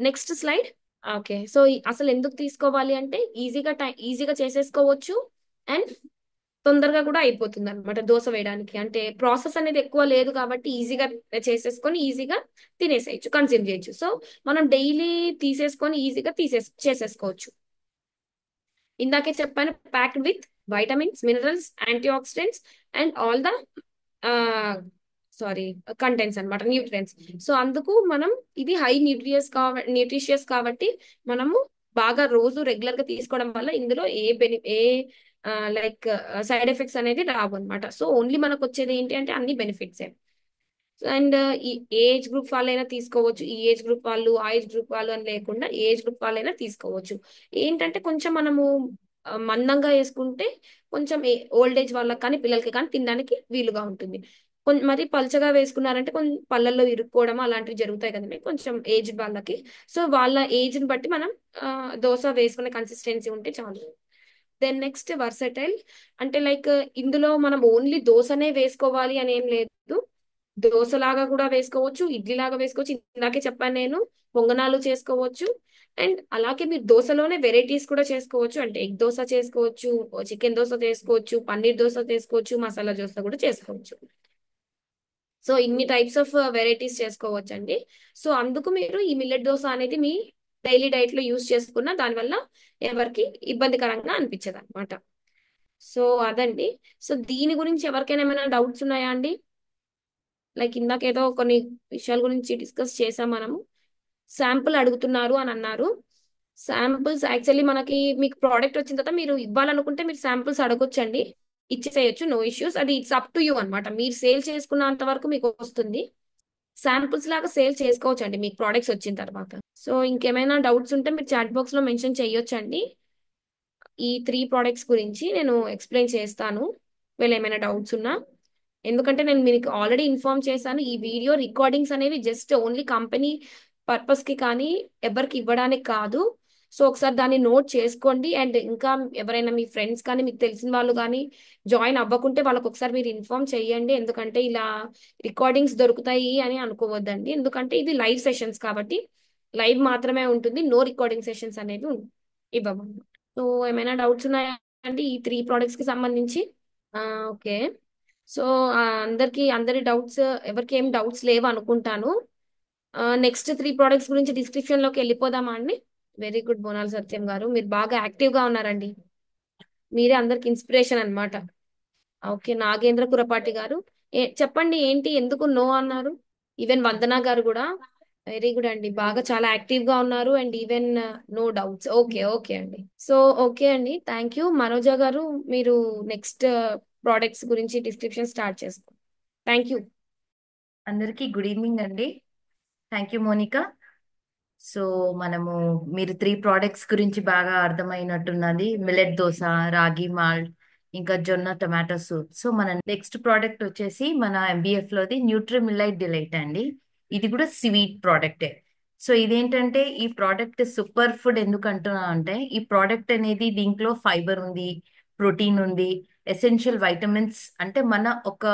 Speaker 1: నెక్స్ట్ స్లైడ్. ఓకే, సో అసలు ఎందుకు తీసుకోవాలి అంటే ఈజీగా చేసేసుకోవచ్చు. అండ్ తొందరగా కూడా అయిపోతుంది అనమాట దోశ వేయడానికి. అంటే ప్రాసెస్ అనేది ఎక్కువ లేదు కాబట్టి ఈజీగా చేసేసుకొని ఈజీగా తినేసేయచ్చు, కన్స్యూమ్ చేయొచ్చు. సో మనం డైలీ తీసేసుకొని ఈజీగా చేసేసుకోవచ్చు. ఇందాకే చెప్పాను, packed with vitamins, minerals, antioxidants and all the sorry contents అన్నమాట, న్యూట్రియంట్స్. సో అందుకు మనం ఇది హై న్యూట్రిషియస్ కాబట్టి మనము బాగా రోజు రెగ్యులర్ గా తీసుకోవడం వల్ల ఇందులో ఏ లైక్ సైడ్ ఎఫెక్ట్స్ అనేది రావు అనమాట. సో ఓన్లీ మనకు వచ్చేది ఏంటి అంటే అన్ని బెనిఫిట్స్. అండ్ ఈ ఏజ్ గ్రూప్ వాళ్ళైనా తీసుకోవచ్చు, ఈ ఏజ్ గ్రూప్ వాళ్ళు ఆ ఏజ్ గ్రూప్ వాళ్ళు అని లేకుండా ఏ ఏజ్ గ్రూప్ వాళ్ళైనా తీసుకోవచ్చు. ఏంటంటే కొంచెం మనము మందంగా వేసుకుంటే కొంచెం ఓల్డ్ ఏజ్ వాళ్ళకి కానీ పిల్లలకి కానీ తినడానికి వీలుగా ఉంటుంది. కొంచెం మరి పల్చగా వేసుకున్నారంటే కొంచెం పళ్ళల్లో ఇరుక్కోవడం అలాంటివి జరుగుతాయి కదండి కొంచెం ఏజ్ వాళ్ళకి. సో వాళ్ళ ఏజ్ ని బట్టి మనం దోశ వేసుకునే కన్సిస్టెన్సీ ఉంటే చాలు. దెన్ నెక్స్ట్ వర్సటైల్, అంటే లైక్ ఇందులో మనం ఓన్లీ దోశనే వేసుకోవాలి అని ఏం లేదు. దోశలాగా కూడా వేసుకోవచ్చు, ఇడ్లీ లాగా వేసుకోవచ్చు, ఇందాకే చెప్పాను నేను, పొంగనాలు చేసుకోవచ్చు. అండ్ అలాగే మీరు దోశలోనే వెరైటీస్ కూడా చేసుకోవచ్చు, అంటే ఎగ్ దోశ చేసుకోవచ్చు, చికెన్ దోశ చేసుకోవచ్చు, పన్నీర్ దోశ చేసుకోవచ్చు, మసాలా దోశ కూడా చేసుకోవచ్చు. సో ఇన్ని టైప్స్ ఆఫ్ వెరైటీస్ చేసుకోవచ్చు అండి. సో అందుకు మీరు ఈ మిల్లెట్ దోశ అనేది మీ డైలీ డైట్ లో యూస్ చేసుకున్న దానివల్ల ఎవరికి ఇబ్బందికరంగా అనిపించదు అనమాట. సో అదండి. సో దీని గురించి ఎవరికైనా ఏమైనా డౌట్స్ ఉన్నాయా అండి? లైక్ ఇందాకేదో కొన్ని విషయాల గురించి డిస్కస్ చేసాం మనము. శాంపుల్ అడుగుతున్నారు అని అన్నారు. శాంపుల్స్ యాక్చువల్లీ మనకి మీకు ప్రోడక్ట్ వచ్చిన తర్వాత మీరు ఇవ్వాలనుకుంటే మీరు శాంపుల్స్ అడగొచ్చండి, ఇచ్చేసేయచ్చు, నో ఇష్యూస్. అది ఇట్స్ అప్ టు యూ అనమాట, మీరు సేల్ చేసుకున్నంత వరకు మీకు వస్తుంది. శాంపుల్స్ లాగా సేల్ చేసుకోవచ్చు అండి మీకు ప్రోడక్ట్స్ వచ్చిన తర్వాత. సో ఇంకేమైనా డౌట్స్ ఉంటే మీరు చాట్ బాక్స్ లో మెన్షన్ చేయొచ్చండి. ఈ 3 ప్రోడక్ట్స్ గురించి నేను ఎక్స్ప్లెయిన్ చేస్తాను వీళ్ళు ఏమైనా డౌట్స్ ఉన్నా. ఎందుకంటే నేను మీకు ఆల్రెడీ ఇన్ఫార్మ్ చేశాను, ఈ వీడియో రికార్డింగ్స్ అనేవి జస్ట్ ఓన్లీ కంపెనీ పర్పస్ కి కానీ ఎవరికి ఇవ్వడానికి కాదు. సో ఒకసారి దాన్ని నోట్ చేసుకోండి. అండ్ ఇంకా ఎవరైనా మీ ఫ్రెండ్స్ కానీ మీకు తెలిసిన వాళ్ళు కానీ జాయిన్ అవ్వకుంటే వాళ్ళకి ఒకసారి మీరు ఇన్ఫార్మ్ చేయండి. ఎందుకంటే ఇలా రికార్డింగ్స్ దొరుకుతాయి అని అనుకోవద్దండి, ఎందుకంటే ఇది లైవ్ సెషన్స్ కాబట్టి లైవ్ మాత్రమే ఉంటుంది, నో రికార్డింగ్ సెషన్స్ అనేవి ఇవ్వము. సో ఏమైనా డౌట్స్ ఉన్నాయా అండి ఈ 3 ప్రోడక్ట్స్ కి సంబంధించి? ఓకే. సో అందరి డౌట్స్, ఎవరికి ఏం డౌట్స్ లేవు అనుకుంటాను. నెక్స్ట్ 3 ప్రోడక్ట్స్ గురించి డిస్క్రిప్షన్ లోకి వెళ్ళిపోదామా అండి? వెరీ గుడ్ బోనాల్ సత్యం గారు, మీరు బాగా యాక్టివ్ గా ఉన్నారండి, మీరే అందరికి ఇన్స్పిరేషన్ అన్నమాట. ఓకే, నాగేంద్ర కురపాటి గారు, చెప్పండి ఏంటి ఎందుకు నో అన్నారు? ఈవెన్ వందనా గారు కూడా వెరీ గుడ్ అండి, బాగా చాలా యాక్టివ్ గా ఉన్నారు. And even no doubts. Okay okay అండి. సో ఓకే అండి, థ్యాంక్ యూ. మనోజ గారు, మీరు నెక్స్ట్ ప్రోడక్ట్స్ గురించి డిస్క్రిప్షన్ స్టార్ట్ చేసుకోండి. Thank you.
Speaker 2: అందరికీ గుడ్ ఈవినింగ్ అండి. Thank you Monika. సో మనము మీరు 3 ప్రోడక్ట్స్ గురించి బాగా అర్థమైనట్టున్నది, మిల్లెట్ దోశ, రాగి మాల్ట్, ఇంకా జొన్న టొమాటో సూప్. సో మన నెక్స్ట్ ప్రోడక్ట్ వచ్చేసి మన ఎంబీఎఫ్ లోది న్యూట్రి మిల్లైట్ డిలైట్ అండి. ఇది కూడా స్వీట్ ప్రోడక్టే. సో ఇదేంటంటే ఈ ప్రోడక్ట్ సూపర్ ఫుడ్ ఎందుకు అంటున్నా అంటే ఈ ప్రోడక్ట్ అనేది దీంట్లో ఫైబర్ ఉంది, ప్రోటీన్ ఉంది, ఎసెన్షియల్ వైటమిన్స్, అంటే మన ఒక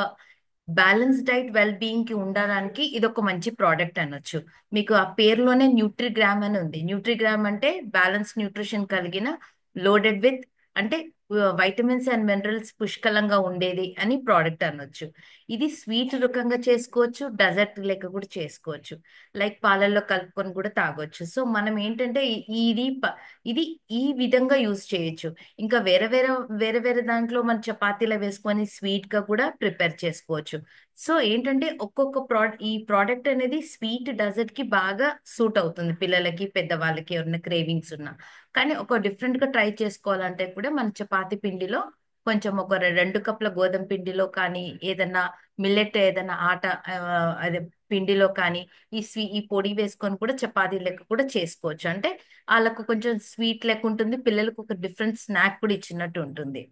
Speaker 2: బ్యాలెన్స్ డైట్ వెల్ బీయింగ్ కి ఉండడానికి ఇది ఒక మంచి ప్రోడక్ట్ అనొచ్చు. మీకు ఆ పేరులోనే న్యూట్రిగ్రామ్ అని ఉంది. న్యూట్రిగ్రామ్ అంటే బ్యాలెన్స్ న్యూట్రిషన్ కలిగిన, లోడెడ్ విత్, అంటే వైటమిన్స్ అండ్ మినరల్స్ పుష్కలంగా ఉండేది అని ప్రోడక్ట్ అనొచ్చు. ఇది స్వీట్ రకంగా చేసుకోవచ్చు, డజర్ట్ లెక్క కూడా చేసుకోవచ్చు, లైక్ పాలల్లో కలుపుకొని కూడా తాగొచ్చు. సో మనం ఏంటంటే ఇది ఈ విధంగా యూజ్ చేయొచ్చు. ఇంకా వేరే వేరే వేరే వేరే దాంట్లో మన చపాతీలో వేసుకొని స్వీట్ గా కూడా ప్రిపేర్ చేసుకోవచ్చు. సో ఏంటంటే ఈ ప్రోడక్ట్ అనేది స్వీట్ డెజర్ట్ కి బాగా సూట్ అవుతుంది, పిల్లలకి పెద్దవాళ్ళకి ఎవరైనా క్రేవింగ్స్ ఉన్నా. కానీ ఒక డిఫరెంట్ గా ట్రై చేసుకోవాలంటే కూడా మన చపాతీ పిండిలో కొంచెం ఒక 2 కప్పుల గోధుమ పిండిలో కానీ ఏదన్నా మిల్లెట్ ఏదైనా ఆట అదే పిండిలో కానీ ఈ పొడి వేసుకొని కూడా చపాతీ లెక్క కూడా చేసుకోవచ్చు. అంటే వాళ్ళకు కొంచెం స్వీట్ లెక్క ఉంటుంది, పిల్లలకు ఒక డిఫరెంట్ స్నాక్ కూడా ఇచ్చినట్టు ఉంటుంది.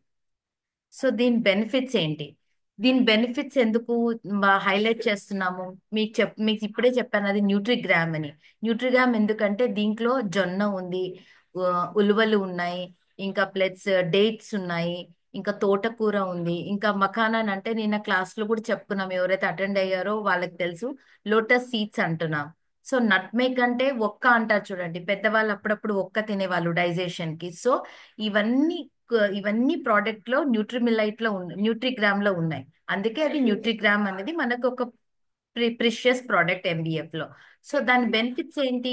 Speaker 2: సో దీని బెనిఫిట్స్ ఏంటి? దీని బెనిఫిట్స్ ఎందుకు హైలైట్ చేస్తున్నాము? మీకు ఇప్పుడే చెప్పాను అది న్యూట్రిగ్రామ్ అని. న్యూట్రిగ్రామ్ ఎందుకంటే దీంట్లో జొన్న ఉంది, ఉలువలు ఉన్నాయి, ఇంకా ప్లస్ డేట్స్ ఉన్నాయి, ఇంకా తోటకూర ఉంది, ఇంకా మఖానాన్ అంటే నిన్న క్లాస్ లో కూడా చెప్పుకున్నాం, ఎవరైతే అటెండ్ అయ్యారో వాళ్ళకి తెలుసు, లోటస్ సీడ్స్ అంటున్నాం. సో నట్మేగ్ అంటే ఒక్క అంటారు చూడండి, పెద్దవాళ్ళు అప్పుడప్పుడు ఒక్క తినేవాళ్ళు డైజెషన్ కి. సో ఇవన్నీ ఇవన్నీ ప్రోడక్ట్ లో న్యూట్రిమిలైట్ లో ఉన్నాయి, న్యూట్రిగ్రామ్ లో ఉన్నాయి. అందుకే అది న్యూట్రిగ్రామ్ అనేది మనకు ఒక ప్రిషియస్ ప్రోడక్ట్ ఎంబీఎఫ్ లో. సో దాని బెనిఫిట్స్ ఏంటి?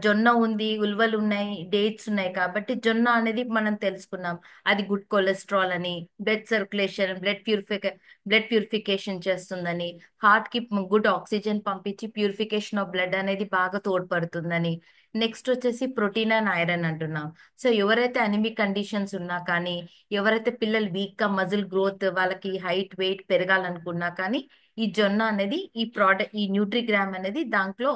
Speaker 2: జొన్న ఉంది, ఉలువలు ఉన్నాయి, డేట్స్ ఉన్నాయి కాబట్టి జొన్న అనేది మనం తెలుసుకున్నాం. అది గుడ్ కొలెస్ట్రాల్ అని, బ్లడ్ సర్క్యులేషన్, బ్లడ్ ప్యూరిఫికేషన్ చేస్తుందని, హార్ట్ కి గుడ్ ఆక్సిజన్ పంపించి ప్యూరిఫికేషన్ ఆఫ్ బ్లడ్ అనేది బాగా తోడ్పడుతుందని. నెక్స్ట్ వచ్చేసి ప్రోటీన్ అండ్ ఐరన్ అంటున్నాం. సో ఎవరైతే అనిమిక్ కండిషన్స్ ఉన్నా కానీ, ఎవరైతే పిల్లలు వీక్ గా మజిల్ గ్రోత్, వాళ్ళకి హైట్ వెయిట్ పెరగాలనుకున్నా కానీ ఈ జొన్న అనేది, ఈ న్యూట్రిగ్రామ్ అనేది దాంట్లో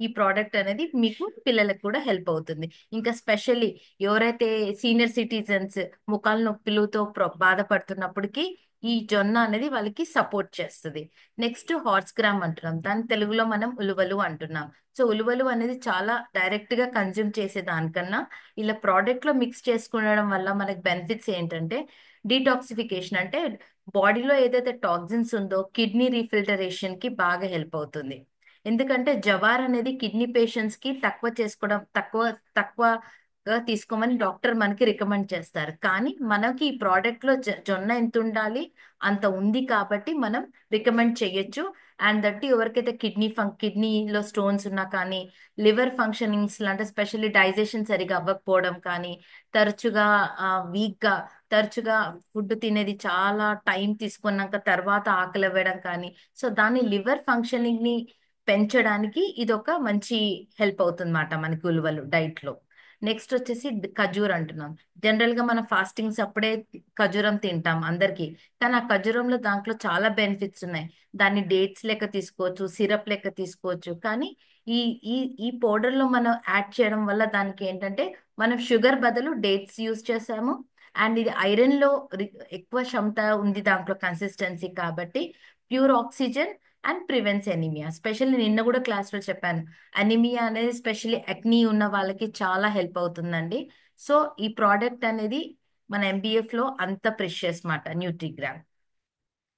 Speaker 2: ఈ ప్రోడక్ట్ అనేది మీకు పిల్లలకు కూడా హెల్ప్ అవుతుంది. ఇంకా స్పెషల్లీ ఎవరైతే సీనియర్ సిటిజన్స్ ముఖాల నొప్పులతో బాధపడుతున్నప్పటికీ ఈ జొన్న అనేది వాళ్ళకి సపోర్ట్ చేస్తుంది. నెక్స్ట్ హార్స్ గ్రామ్ అంటున్నాం, దాని తెలుగులో మనం ఉలువలు అంటున్నాం. సో ఉలువలు అనేది చాలా డైరెక్ట్ గా కన్జ్యూమ్ చేసే దానికన్నా ఇలా ప్రోడక్ట్ లో మిక్స్ చేసుకునడం వల్ల మనకి బెనిఫిట్స్ ఏంటంటే డీటాక్సిఫికేషన్, అంటే బాడీలో ఏదైతే టాక్సిన్స్ ఉందో కిడ్నీ రీఫిల్టరేషన్ కి బాగా హెల్ప్ అవుతుంది. ఎందుకంటే జవార్ అనేది కిడ్నీ పేషెంట్స్ కి తక్కువగా తీసుకోమని డాక్టర్ మనకి రికమెండ్ చేస్తారు. కానీ మనకి ఈ ప్రోడక్ట్ లో జొన్న ఎంత ఉండాలి అంత ఉంది కాబట్టి మనం రికమెండ్ చేయొచ్చు. అండ్ దట్ ఎవరికైతే కిడ్నీలో స్టోన్స్ ఉన్నా కానీ, లివర్ ఫంక్షనింగ్స్ అంటే స్పెషల్లీ డైజెషన్ సరిగా అవ్వకపోవడం కానీ, తరచుగా వీక్ గా తరచుగా ఫుడ్ తినేది చాలా టైం తీసుకున్నాక తర్వాత ఆకలి అవ్వడం కానీ, సో దాని లివర్ ఫంక్షనింగ్ ని పెంచడానికి ఇది ఒక మంచి హెల్ప్ అవుతుంది అన్నమాట మనకి ఉలువలు డైట్ లో. నెక్స్ట్ వచ్చేసి ఖజూర్ అంటున్నాం. జనరల్ గా మనం ఫాస్టింగ్స్ అప్పుడే ఖజూరం తింటాం అందరికి, కానీ ఆ ఖజూరంలో దాంట్లో చాలా బెనిఫిట్స్ ఉన్నాయి. దాన్ని డేట్స్ లెక్క తీసుకోవచ్చు, సిరప్ లెక్క తీసుకోవచ్చు. కానీ ఈ ఈ ఈ పౌడర్ లో మనం యాడ్ చేయడం వల్ల దానికి ఏంటంటే మనం షుగర్ బదులు డేట్స్ యూస్ చేసాము. అండ్ ఇది ఐరన్ లో ఎక్కువ క్షమత ఉంది దాంట్లో కన్సిస్టెన్సీ కాబట్టి pure oxygen and prevents anaemia. Specially నిన్న కూడా క్లాస్ లో చెప్పాను, అనిమియా అనేది స్పెషల్లీ అక్నీ ఉన్న వాళ్ళకి చాలా హెల్ప్ అవుతుందండి. సో ఈ ప్రోడక్ట్ అనేది మన ఎంబీఎఫ్ లో అంత ప్రెషియస్ మాట న్యూట్రిగ్రామ్.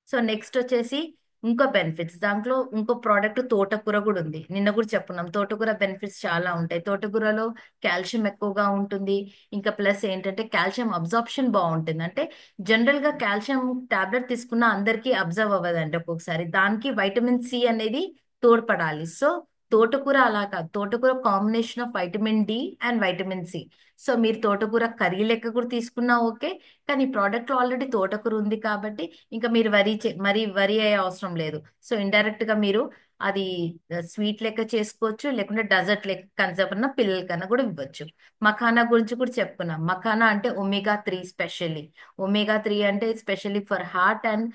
Speaker 2: సో నెక్స్ట్ వచ్చేసి ఇంకో బెనిఫిట్స్, దాంట్లో ఇంకో ప్రోడక్ట్ తోటకూర కూడా ఉంది. నిన్న కూడా చెప్పుకున్నాం తోటకూర బెనిఫిట్స్ చాలా ఉంటాయి. తోటకూరలో కాల్షియం ఎక్కువగా ఉంటుంది. ఇంకా ప్లస్ ఏంటంటే కాల్షియం అబ్జార్ప్షన్ బాగుంటుంది. అంటే జనరల్ గా కాల్షియం టాబ్లెట్ తీసుకున్న అందరికీ అబ్జర్వ్ అవ్వదండి, ఒక్కొక్కసారి దానికి వైటమిన్ సి అనేది తోడ్పడాలి. సో తోటకూర అలా కాదు, తోటకూర combination of vitamin D and vitamin C. So మీరు తోటకూర కర్రీ లెక్క కూడా తీసుకున్నా ఓకే, కానీ ఈ ప్రోడక్ట్ లో ఆల్రెడీ తోటకూర ఉంది కాబట్టి ఇంకా మీరు మరీ వరి అయ్యే అవసరం లేదు. సో ఇండైరెక్ట్ గా మీరు అది స్వీట్ లెక్క చేసుకోవచ్చు, లేకుంటే డజర్ట్ లెక్క కన్సర్వ్ అన్న పిల్లలకన్నా కూడా ఇవ్వచ్చు. మఖానా గురించి కూడా చెప్పుకున్నాం. మఖానా అంటే ఒమేగా 3, స్పెషల్లీ ఒమేగా 3 అంటే specially for heart and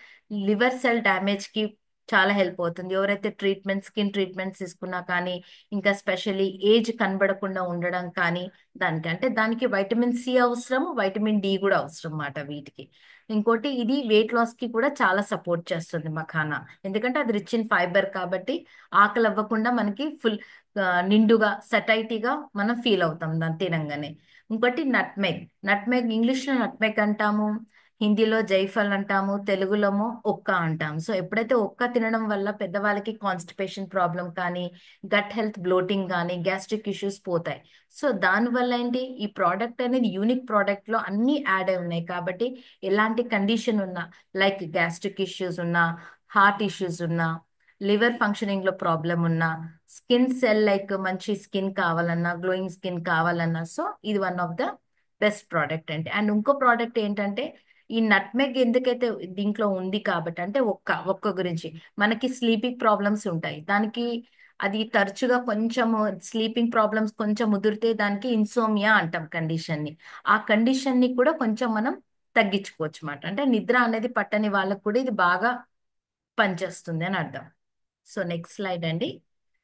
Speaker 2: liver cell damage కి చాలా హెల్ప్ అవుతుంది. ఎవరైతే స్కిన్ ట్రీట్మెంట్స్ తీసుకున్నా కానీ, ఇంకా స్పెషల్లీ ఏజ్ కనబడకుండా ఉండడం కానీ, దానికి వైటమిన్ సి అవసరం, వైటమిన్ డి కూడా అవసరం అన్నమాట వీటికి. ఇంకోటి ఇది వెయిట్ లాస్ కి కూడా చాలా సపోర్ట్ చేస్తుంది మఖానా, ఎందుకంటే అది రిచ్ ఇన్ ఫైబర్ కాబట్టి ఆకలి అవ్వకుండా మనకి నిండుగా సటైటీగా మనం ఫీల్ అవుతాం దాన్ని తినంగానే. ఇంకోటి నట్మెగ్ ఇంగ్లీష్ లో నట్మెగ్ అంటాము, హిందీలో జైఫల్ అంటాము, తెలుగులోమో ఒక్క అంటాం. సో ఎప్పుడైతే ఒక్క తినడం వల్ల పెద్దవాళ్ళకి కాన్స్టిపేషన్ ప్రాబ్లం కానీ, గట్ హెల్త్ బ్లోటింగ్ కానీ, గ్యాస్ట్రిక్ ఇష్యూస్ పోతాయి. సో దానివల్ల ఏంటి, ఈ ప్రోడక్ట్ అనేది యూనిక్ ప్రోడక్ట్ లో అన్ని యాడ్ అయి ఉన్నాయి కాబట్టి ఎలాంటి కండిషన్ ఉన్నా, లైక్ గ్యాస్ట్రిక్ ఇష్యూస్ ఉన్నా, హార్ట్ ఇష్యూస్ ఉన్నా, లివర్ ఫంక్షనింగ్ లో ప్రాబ్లం ఉన్నా, స్కిన్ సెల్ లైక్ మంచి స్కిన్ కావాలన్నా, గ్లోయింగ్ స్కిన్ కావాలన్నా, సో ఇది one of the best product అండి. అండ్ ఇంకో ప్రోడక్ట్ ఏంటంటే ఈ నట్మెగ్ ఎందుకైతే దీంట్లో ఉంది కాబట్టి, అంటే ఒక్క గురించి మనకి స్లీపింగ్ ప్రాబ్లమ్స్ ఉంటాయి దానికి, అది తరచుగా కొంచెము స్లీపింగ్ ప్రాబ్లమ్స్ కొంచెం ముదిరితే దానికి ఇన్సోమియా అంటాం కండిషన్ ని. ఆ కండిషన్ ని కూడా కొంచెం మనం తగ్గించుకోవచ్చు అన్నమాట. అంటే నిద్ర అనేది పట్టని వాళ్ళకు కూడా ఇది బాగా పనిచేస్తుంది అని అర్థం. సో నెక్స్ట్ స్లైడ్ అండి.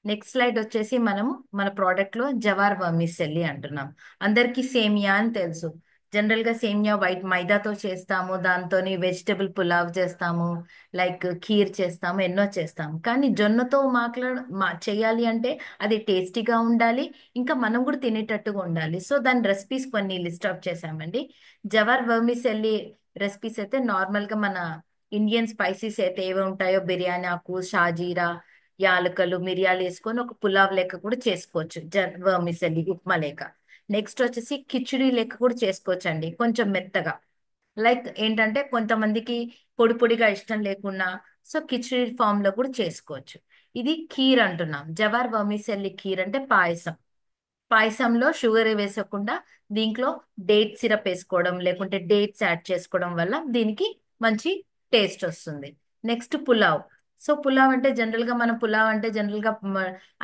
Speaker 2: నెక్స్ట్ స్లైడ్ వచ్చేసి మనము మన ప్రోడక్ట్ లో జవార్ వర్మిసెల్లి అంటున్నాం. అందరికీ సేమియా అని తెలుసు. జనరల్ గా సేమియా వైట్ మైదాతో చేస్తాము, దాంతోని వెజిటబుల్ పులావ్ చేస్తాము, లైక్ ఖీర్ చేస్తాము, ఎన్నో చేస్తాము. కానీ జొన్నతో చేయాలి అంటే అది టేస్టీగా ఉండాలి, ఇంకా మనం కూడా తినేటట్టుగా ఉండాలి. సో దాని రెసిపీస్ కొన్ని లిస్ట్ అవుట్ చేసామండి. జవార్ వర్మిసెల్లి రెసిపీస్ అయితే నార్మల్ గా మన ఇండియన్ స్పైసీస్ అయితే ఏవి ఉంటాయో, బిర్యానీ ఆకు, షాజీరా, యాలకలు, మిరియాలు వేసుకొని ఒక పులావ్ లెక్క కూడా చేసుకోవచ్చు, వర్మిసెల్లి ఉప్మా లెక్క. నెక్స్ట్ వచ్చేసి కిచిడి లెక్క కూడా చేసుకోవచ్చు అండి, కొంచెం మెత్తగా. లైక్ ఏంటంటే కొంతమందికి పొడి పొడిగా ఇష్టం లేకున్నా, సో కిచిడి ఫామ్ లో కూడా చేసుకోవచ్చు. ఇది ఖీర్ అంటున్నాం, జవార్ వర్మిసెల్లి ఖీర్ అంటే పాయసం. పాయసంలో షుగర్ వేసకుండా దీంట్లో డేట్ సిరప్ వేసుకోవడం లేకుంటే డేట్స్ యాడ్ చేసుకోవడం వల్ల దీనికి మంచి టేస్ట్ వస్తుంది. నెక్స్ట్ పులావ్. సో పులావ్ అంటే జనరల్ గా మనం పులావ్ అంటే జనరల్ గా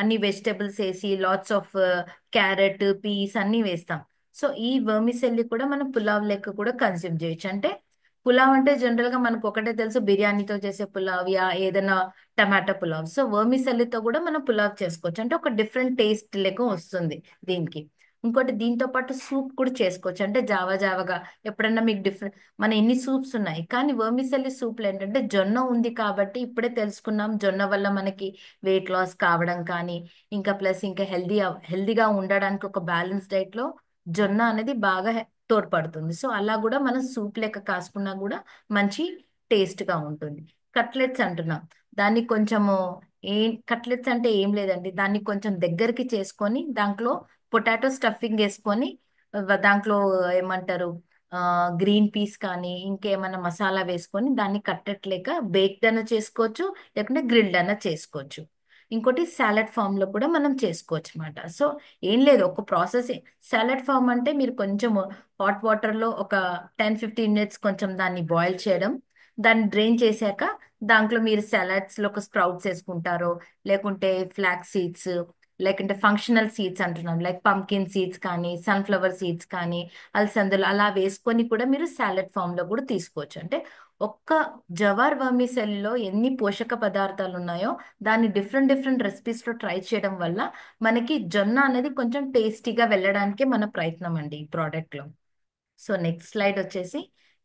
Speaker 2: అన్ని వెజిటబుల్స్ వేసి లాట్స్ ఆఫ్ క్యారెట్ పీస్ అన్ని వేస్తాం. సో ఈ వర్మిసెల్లి కూడా మనం పులావ్ లెక్క కూడా కన్స్యూమ్ చేయొచ్చు. అంటే పులావ్ అంటే జనరల్ గా మనకు ఒకటే తెలుసు, బిర్యానీతో చేసే పులావ్ యా ఏదైనా టమాటా పులావ్. సో వర్మిసెల్లితో కూడా మనం పులావ్ చేసుకోవచ్చు. అంటే ఒక డిఫరెంట్ టేస్ట్ లెక్క వస్తుంది దీనికి. ఇంకోటి దీంతో పాటు సూప్ కూడా చేసుకోవచ్చు. అంటే జావా జావగా ఎప్పుడన్నా మీకు డిఫరెంట్, మన ఎన్ని సూప్స్ ఉన్నాయి కానీ వర్మిసెల్లి సూప్లు ఏంటంటే జొన్న ఉంది కాబట్టి ఇప్పుడే తెలుసుకున్నాం జొన్న వల్ల మనకి వెయిట్ లాస్ కావడం కానీ ఇంకా ప్లస్ ఇంకా హెల్దీగా ఉండడానికి ఒక బ్యాలెన్స్ డైట్ లో జొన్న అనేది బాగా తోడ్పడుతుంది. సో అలా కూడా మనం సూప్ లెక్క కాసుకున్నా కూడా మంచి టేస్ట్ గా ఉంటుంది. కట్లెట్స్ అంటున్నాం. దాన్ని కొంచెము కట్లెట్స్ అంటే ఏం లేదండి, దాన్ని కొంచెం దగ్గరికి చేసుకొని దాంట్లో పొటాటో స్టఫింగ్ వేసుకొని దాంట్లో ఏమంటారు గ్రీన్ పీస్ కానీ ఇంకేమైనా మసాలా వేసుకొని దాన్ని కట్లెట్ లేక బేక్డ్ అన్న చేసుకోవచ్చు లేకుంటే గ్రిల్డ్ అన్న చేసుకోవచ్చు. ఇంకోటి సాలడ్ ఫామ్ లో కూడా మనం చేసుకోవచ్చు అన్నమాట. సో ఏం లేదు, ఒక ప్రాసెస్. సాలడ్ ఫామ్ అంటే మీరు కొంచెం హాట్ వాటర్ లో ఒక 10-15 మినిట్స్ కొంచెం దాన్ని బాయిల్ చేయడం, దాన్ని డ్రైన్ చేశాక దాంట్లో మీరు సలాడ్స్ లో ఒక స్ప్రౌట్స్ వేసుకుంటారో లేకుంటే ఫ్లాక్స్ సీడ్స్ లేకుంటే ఫంక్షనల్ సీడ్స్ అంటున్నాం లైక్ పంకిన్ సీడ్స్ కానీ సన్ఫ్లవర్ సీడ్స్ కానీ అలసందలు అలా వేసుకొని కూడా మీరు సాలడ్ ఫామ్ లో కూడా తీసుకోవచ్చు. అంటే ఒక్క జవార్ వర్మిసెల్లో ఎన్ని పోషక పదార్థాలు ఉన్నాయో దాన్ని డిఫరెంట్ డిఫరెంట్ రెసిపీస్ లో ట్రై చేయడం వల్ల మనకి జొన్న అనేది కొంచెం టేస్టీగా వెళ్ళడానికి మన ప్రయత్నం అండి ఈ ప్రోడక్ట్ లో. సో నెక్స్ట్ స్లైడ్ వచ్చేసి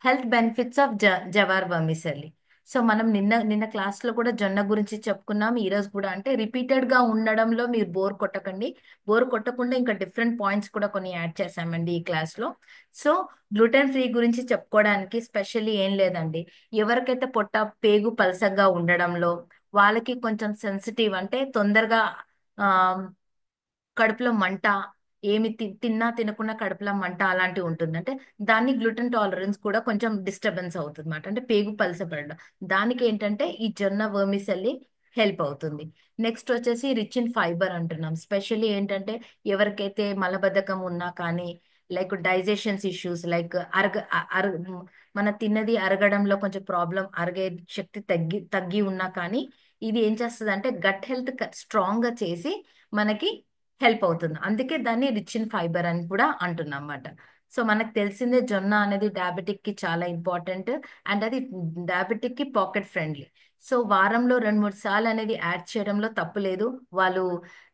Speaker 2: health benefits of jowar vermicelli. So మనం నిన్న నిన్న క్లాస్ లో కూడా జొన్న గురించి చెప్పుకున్నాం, ఈ రోజు కూడా. అంటే రిపీటెడ్ గా ఉండడంలో మీరు బోర్ కొట్టకండి. బోర్ కొట్టకుండా ఇంకా డిఫరెంట్ పాయింట్స్ కూడా కొన్ని యాడ్ చేశామండి ఈ క్లాస్ లో. సో గ్లూటెన్ ఫ్రీ గురించి చెప్పుకోవడానికి స్పెషల్లీ ఏం లేదండి. ఎవరికైతే పొట్ట పేగు పలసగా ఉండడంలో వాళ్ళకి కొంచెం సెన్సిటివ్, అంటే తొందరగా ఆ కడుపులో మంట, ఏమి తిన్నా తినకుండా కడుపులో మంట అలాంటివి ఉంటుంది. అంటే దాన్ని గ్లూటెన్ టాలరెన్స్ కూడా కొంచెం డిస్టర్బెన్స్ అవుతుంది అన్నమాట. అంటే పేగు పలసపడడం, దానికి ఏంటంటే ఈ జొన్న వర్మిసెల్లి హెల్ప్ అవుతుంది. నెక్స్ట్ వచ్చేసి రిచ్ ఇన్ ఫైబర్ అంటున్నాం. స్పెషల్లీ ఏంటంటే ఎవరికైతే మలబద్ధకం ఉన్నా కానీ లైక్ డైజెషన్స్ ఇష్యూస్ లైక్ మన తిన్నది అరగడంలో కొంచెం ప్రాబ్లం, అరగే శక్తి తగ్గి తగ్గి ఉన్నా కానీ ఇది ఏం చేస్తుంది అంటే గట్ హెల్త్ స్ట్రాంగ్ గా చేసి మనకి హెల్ప్ అవుతుంది. అందుకే దాన్ని రిచ్ ఇన్ ఫైబర్ అని కూడా అంటున్నాం అన్నమాట. సో మనకు తెలిసిందే జొన్న అనేది డయాబెటిక్ కి చాలా ఇంపార్టెంట్ అండ్ అది డయాబెటిక్ కి పాకెట్ ఫ్రెండ్లీ. సో వారంలో 2-3 సార్లు అనేది యాడ్ చేయడంలో తప్పు లేదు. వాళ్ళు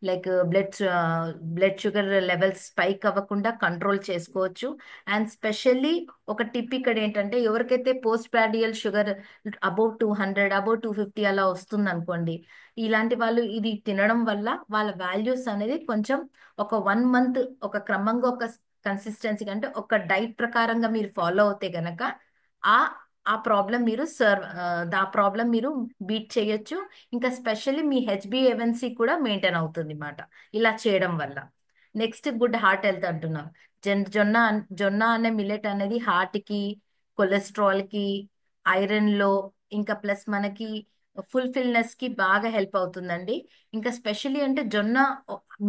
Speaker 2: like blood sugar levels spike అవ్వకుండా కంట్రోల్ చేసుకోవచ్చు. అండ్ స్పెషల్లీ ఒక టిప్ ఇక్కడ ఏంటంటే ఎవరికైతే పోస్ట్ ప్రాడియల్ షుగర్ అబౌవ్ 200 అబౌవ్ 250 అలా వస్తుంది అనుకోండి, ఇలాంటి వాళ్ళు ఇది తినడం వల్ల వాళ్ళ వాల్యూస్ అనేది కొంచెం ఒక 1 మంత్ ఒక క్రమంగా ఒక కన్సిస్టెన్సీ అంటే ఒక డైట్ ప్రకారంగా మీరు ఫాలో అవుతే గనక ఆ ఆ ప్రాబ్లం మీరు ఆ ప్రాబ్లం మీరు బీట్ చేయొచ్చు. ఇంకా స్పెషల్లీ మీ హెచ్బిఏవన్సీ కూడా మెయింటైన్ అవుతుంది అన్నమాట ఇలా చేయడం వల్ల. నెక్స్ట్ గుడ్ హార్ట్ హెల్త్ అంటున్నాం. జొన్న అనే మిల్లెట్ అనేది హార్ట్ కి, కొలెస్ట్రాల్ కి, ఐరన్ లో ఇంకా ప్లస్ మనకి ఫుల్ఫిల్నెస్ కి బాగా హెల్ప్ అవుతుందండి. ఇంకా స్పెషల్లీ అంటే జొన్న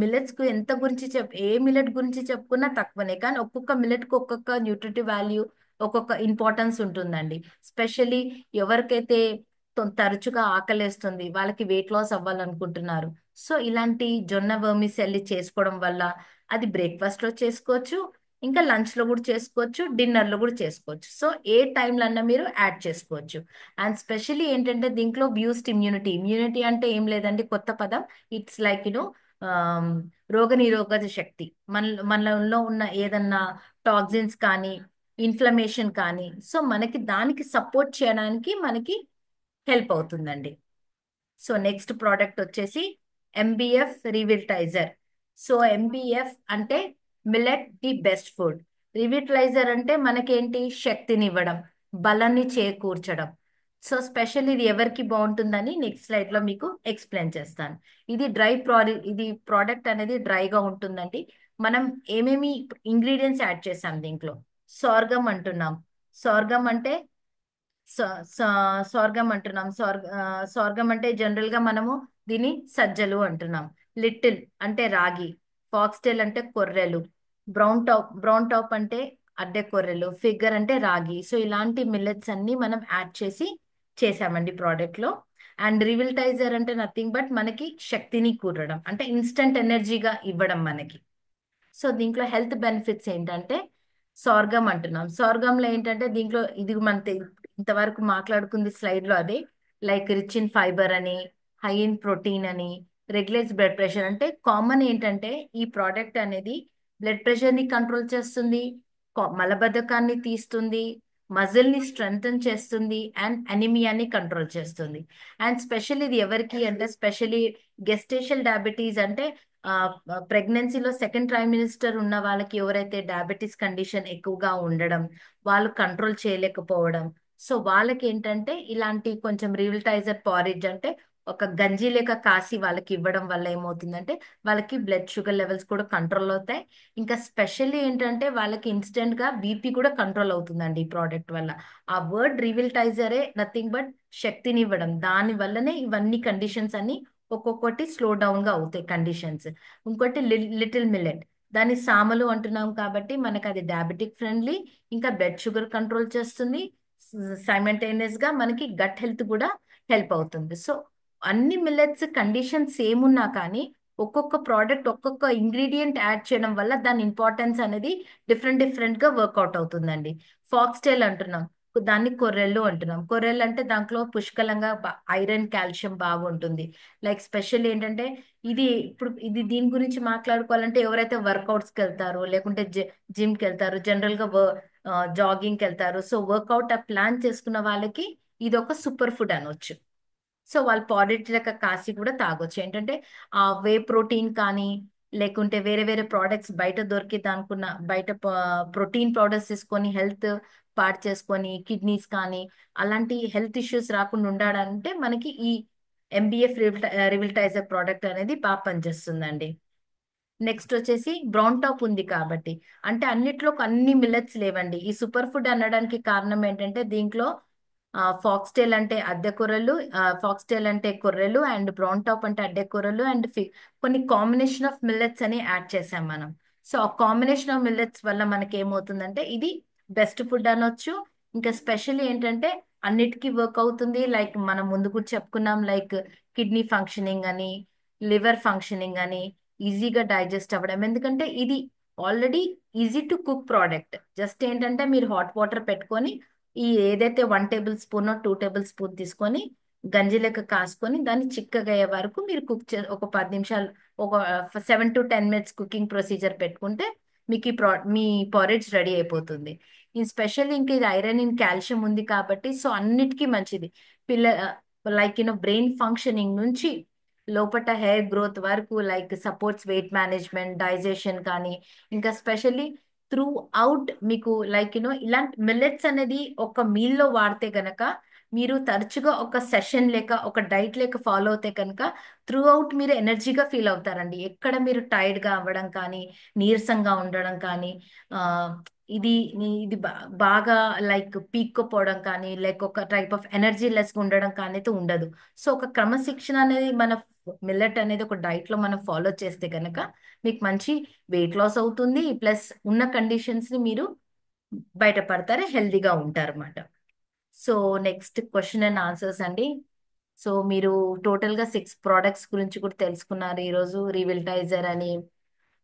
Speaker 2: మిల్లెట్స్ కు ఎంత గురించి ఏ మిల్లెట్ గురించి చెప్పుకున్నా తక్కువనే, కానీ ఒక్కొక్క మిల్లెట్ కు ఒక్కొక్క న్యూట్రిటివ్ వాల్యూ ఒక్కొక్క ఇంపార్టెన్స్ ఉంటుందండి. స్పెషల్లీ ఎవరికైతే తరచుగా ఆకలేస్తుంది, వాళ్ళకి వెయిట్ లాస్ అవ్వాలనుకుంటున్నారు, సో ఇలాంటి జొన్న వర్మిసెల్లి చేసుకోవడం వల్ల అది బ్రేక్ఫాస్ట్ లో చేసుకోవచ్చు, ఇంకా లంచ్ లో కూడా చేసుకోవచ్చు, డిన్నర్ లో కూడా చేసుకోవచ్చు. సో ఏ టైంలో అన్నా మీరు యాడ్ చేసుకోవచ్చు. అండ్ స్పెషల్లీ ఏంటంటే దీంట్లో బ్యూస్ట్ ఇమ్యూనిటీ. ఇమ్యూనిటీ అంటే ఏం లేదండి, కొత్త పదం. ఇట్స్ లైక్ రోగ నిరోధక శక్తి. మనలో ఉన్న ఏదన్నా టాక్సిన్స్ కానీ ఇన్ఫ్లమేషన్ కానీ సో మనకి దానికి సపోర్ట్ చేయడానికి మనకి హెల్ప్ అవుతుందండి. సో నెక్స్ట్ ప్రోడక్ట్ వచ్చేసి ఎంబీఎఫ్ రివిటలైజర్. సో ఎంబీఎఫ్ అంటే మిల్లెట్ ది బెస్ట్ ఫుడ్. రివిటలైజర్ అంటే మనకేంటి, శక్తిని ఇవ్వడం, బలాన్ని చేకూర్చడం. సో స్పెషల్ ఇది ఎవరికి బాగుంటుందని నెక్స్ట్ స్లైడ్ లో మీకు ఎక్స్ప్లెయిన్ చేస్తాను. ఇది ప్రోడక్ట్ అనేది డ్రైగా ఉంటుందండి. మనం ఏమేమి ఇంగ్రీడియంట్స్ యాడ్ చేసాం దీంట్లో. సోర్గం అంటున్నాం. సోర్గం అంటే స్వర్గం అంటున్నాం. స్వర్గం అంటే జనరల్ గా మనము దీన్ని సజ్జలు అంటున్నాం. లిటిల్ అంటే రాగి, ఫాక్స్టైల్ అంటే కొర్రెలు, బ్రౌన్ టాప్ అంటే అడ్డె కొర్రెలు, ఫిగర్ అంటే రాగి. సో ఇలాంటి మిల్లెట్స్ అన్ని మనం యాడ్ చేసి చేసామండి ప్రోడక్ట్ లో. అండ్ రివిల్టైజర్ అంటే నథింగ్ బట్ మనకి శక్తిని కూరడం, అంటే ఇన్స్టంట్ ఎనర్జీగా ఇవ్వడం మనకి. సో దీంట్లో హెల్త్ బెనిఫిట్స్ ఏంటంటే సార్గమ్ అంటున్నాం. సార్గంలో ఏంటంటే దీంట్లో ఇది మన ఇంతవరకు మాట్లాడుకుంది స్లైడ్ లో అదే, లైక్ రిచ్ ఇన్ ఫైబర్ అని, హై ఇన్ ప్రోటీన్ అని, రెగ్యులేట్స్ బ్లడ్ ప్రెషర్. అంటే కామన్ ఏంటంటే ఈ ప్రోడక్ట్ అనేది బ్లడ్ ప్రెషర్ ని కంట్రోల్ చేస్తుంది, మలబద్ధకాన్ని తీస్తుంది, మజిల్ ని స్ట్రెంగ్తన్ చేస్తుంది, అండ్ అనిమియాని కంట్రోల్ చేస్తుంది. అండ్ స్పెషల్ ఇది ఎవరికి అంటే స్పెషలీ గెస్టేషల్ డయాబెటీస్ అంటే ప్రెగ్నెన్సీలో సెకండ్ ట్రైమినిస్టర్ ఉన్న వాళ్ళకి ఎవరైతే డయాబెటీస్ కండిషన్ ఎక్కువగా ఉండడం, వాళ్ళు కంట్రోల్ చేయలేకపోవడం, సో వాళ్ళకి ఏంటంటే ఇలాంటి కొంచెం రివిల్టైజర్ పారిజ్ అంటే ఒక గంజి లేక కాసి వాళ్ళకి ఇవ్వడం వల్ల ఏమవుతుందంటే వాళ్ళకి బ్లడ్ షుగర్ లెవెల్స్ కూడా కంట్రోల్ అవుతాయి. ఇంకా స్పెషల్లీ ఏంటంటే వాళ్ళకి ఇన్స్టెంట్ గా బీపీ కూడా కంట్రోల్ అవుతుందండి ఈ ప్రోడక్ట్ వల్ల. ఆ వర్డ్ రివిల్టైజరే నథింగ్ బట్ శక్తిని ఇవ్వడం, దాని వల్లనే ఇవన్నీ కండిషన్స్ అన్ని ఒక్కొక్కటి స్లో డౌన్ గా అవుతాయి కండిషన్స్. ఇంకోటి లిటిల్ మిల్లెట్, దాన్ని సామలు అంటున్నాం కాబట్టి మనకి అది డయాబెటిక్ ఫ్రెండ్లీ, ఇంకా బ్లడ్ షుగర్ కంట్రోల్ చేస్తుంది, సైమల్టేనియస్ గా మనకి గట్ హెల్త్ కూడా హెల్ప్ అవుతుంది. సో అన్ని మిల్లెట్స్ కండిషన్ సేమ్ ఉన్నా కానీ ఒక్కొక్క ప్రోడక్ట్ ఒక్కొక్క ఇంగ్రీడియంట్ యాడ్ చేయడం వల్ల దాని ఇంపార్టెన్స్ అనేది డిఫరెంట్ డిఫరెంట్ గా వర్కౌట్ అవుతుందండి. ఫాక్స్టైల్ అంటున్నాం, దాన్ని కొర్రెలు అంటున్నాం. కొర్రెలు అంటే దాంట్లో పుష్కలంగా ఐరన్ కాల్షియం బాగుంటుంది. లైక్ స్పెషల్ ఏంటంటే ఇది దీని గురించి మాట్లాడుకోవాలంటే ఎవరైతే వర్కౌట్స్ కి వెళ్తారో లేకుంటే జిమ్ కి వెళ్తారో, జనరల్ గా జాగింగ్ కి వెళ్తారు, సో వర్కౌట్ ప్లాన్ చేసుకున్న వాళ్ళకి ఇది ఒక సూపర్ ఫుడ్ అనొచ్చు. సో వాళ్ళు పాడెట్ లెక్క కాసి కూడా తాగొచ్చు. ఏంటంటే ఆ వే ప్రోటీన్ కానీ లేకుంటే వేరే వేరే ప్రోడక్ట్స్ బయట దొరికి దానుకున్న బయట ప్రోటీన్ పౌడర్స్ తీసుకొని హెల్త్ పాడు చేసుకొని కిడ్నీస్ కానీ అలాంటి హెల్త్ ఇష్యూస్ రాకుండా ఉండాలంటే మనకి ఈ ఎంబీఎఫ్ రివిల్టైజర్ ప్రోడక్ట్ అనేది బాగా పనిచేస్తుందండి. నెక్స్ట్ వచ్చేసి బ్రౌన్ టాప్ ఉంది కాబట్టి, అంటే అన్నిట్లో అన్ని మిల్లెట్స్ లేవండి. ఈ సూపర్ ఫుడ్ అనడానికి కారణం ఏంటంటే దీంట్లో ఫాక్స్టైల్ అంటే అద్దె కొర్రలు, ఫాక్స్టైల్ అంటే కొర్రెలు, అండ్ బ్రౌన్ టాప్ అంటే అద్దె కొర్రలు, అండ్ కొన్ని కాంబినేషన్ ఆఫ్ మిల్లెట్స్ అని యాడ్ చేసాం మనం. సో ఆ కాంబినేషన్ ఆఫ్ మిల్లెట్స్ వల్ల మనకి ఏమవుతుందంటే ఇది బెస్ట్ ఫుడ్ అనొచ్చు. ఇంకా స్పెషల్ ఏంటంటే అన్నిటికీ వర్క్ అవుతుంది. లైక్ మనం ముందు కూడా చెప్పుకున్నాం, లైక్ కిడ్నీ ఫంక్షనింగ్ అని, లివర్ ఫంక్షనింగ్ అని, ఈజీగా డైజెస్ట్ అవ్వడం. ఎందుకంటే ఇది already easy to cook product. Just ఏంటంటే మీరు హాట్ వాటర్ పెట్టుకొని ఈ ఏదైతే 1 టేబుల్ స్పూన్ 2 టేబుల్ స్పూన్ తీసుకొని గంజి లెక్క కాసుకొని దాన్ని చిక్కగా అయ్యే వరకు మీరు ఒక 10 నిమిషాలు, ఒక 7 to 10 minutes కుకింగ్ ప్రొసీజర్ పెట్టుకుంటే మీకు మీ పారేజ్ రెడీ అయిపోతుంది. ఈ స్పెషల్ ఇంకా ఇది ఐరన్ ఇన్ కాల్షియం ఉంది కాబట్టి సో అన్నిటికీ మంచిది. పిల్ల లైక్ బ్రెయిన్ ఫంక్షనింగ్ నుంచి లోపట హెయిర్ గ్రోత్ వరకు, like supports weight management, digestion కానీ, ఇంకా స్పెషల్లీ త్రూ అవుట్ మీకు లైక్ ఇలాంటి మిల్లెట్స్ అనేది ఒక మీల్ లో వాడితే గనక మీరు తరచుగా ఒక సెషన్ లేక ఒక డైట్ లేక ఫాలో అవుతే కనుక త్రూ అవుట్ మీరు ఎనర్జీగా ఫీల్ అవుతారండి. ఎక్కడ మీరు టైర్డ్ గా అవ్వడం కానీ, నీరసంగా ఉండడం కానీ, ఆ ఇది ఇది బాగా లైక్ పీక్కపోవడం కానీ, లైక్ ఒక టైప్ ఆఫ్ ఎనర్జీ లెస్ ఉండడం కానీ అయితే ఉండదు. సో ఒక క్రమశిక్షణ అనేది మన మిల్లెట్ అనేది ఒక డైట్ లో మనం ఫాలో చేస్తే కనుక మీకు మంచి వెయిట్ లాస్ అవుతుంది, ప్లస్ ఉన్న కండిషన్స్ ని మీరు బయటపడతారు, హెల్దీగా ఉంటారు అన్నమాట. So next question and answers అండి. సో మీరు టోటల్ గా 6 ప్రోడక్ట్స్ గురించి కూడా తెలుసుకున్నారు ఈరోజు. రివిల్టైజర్ అని,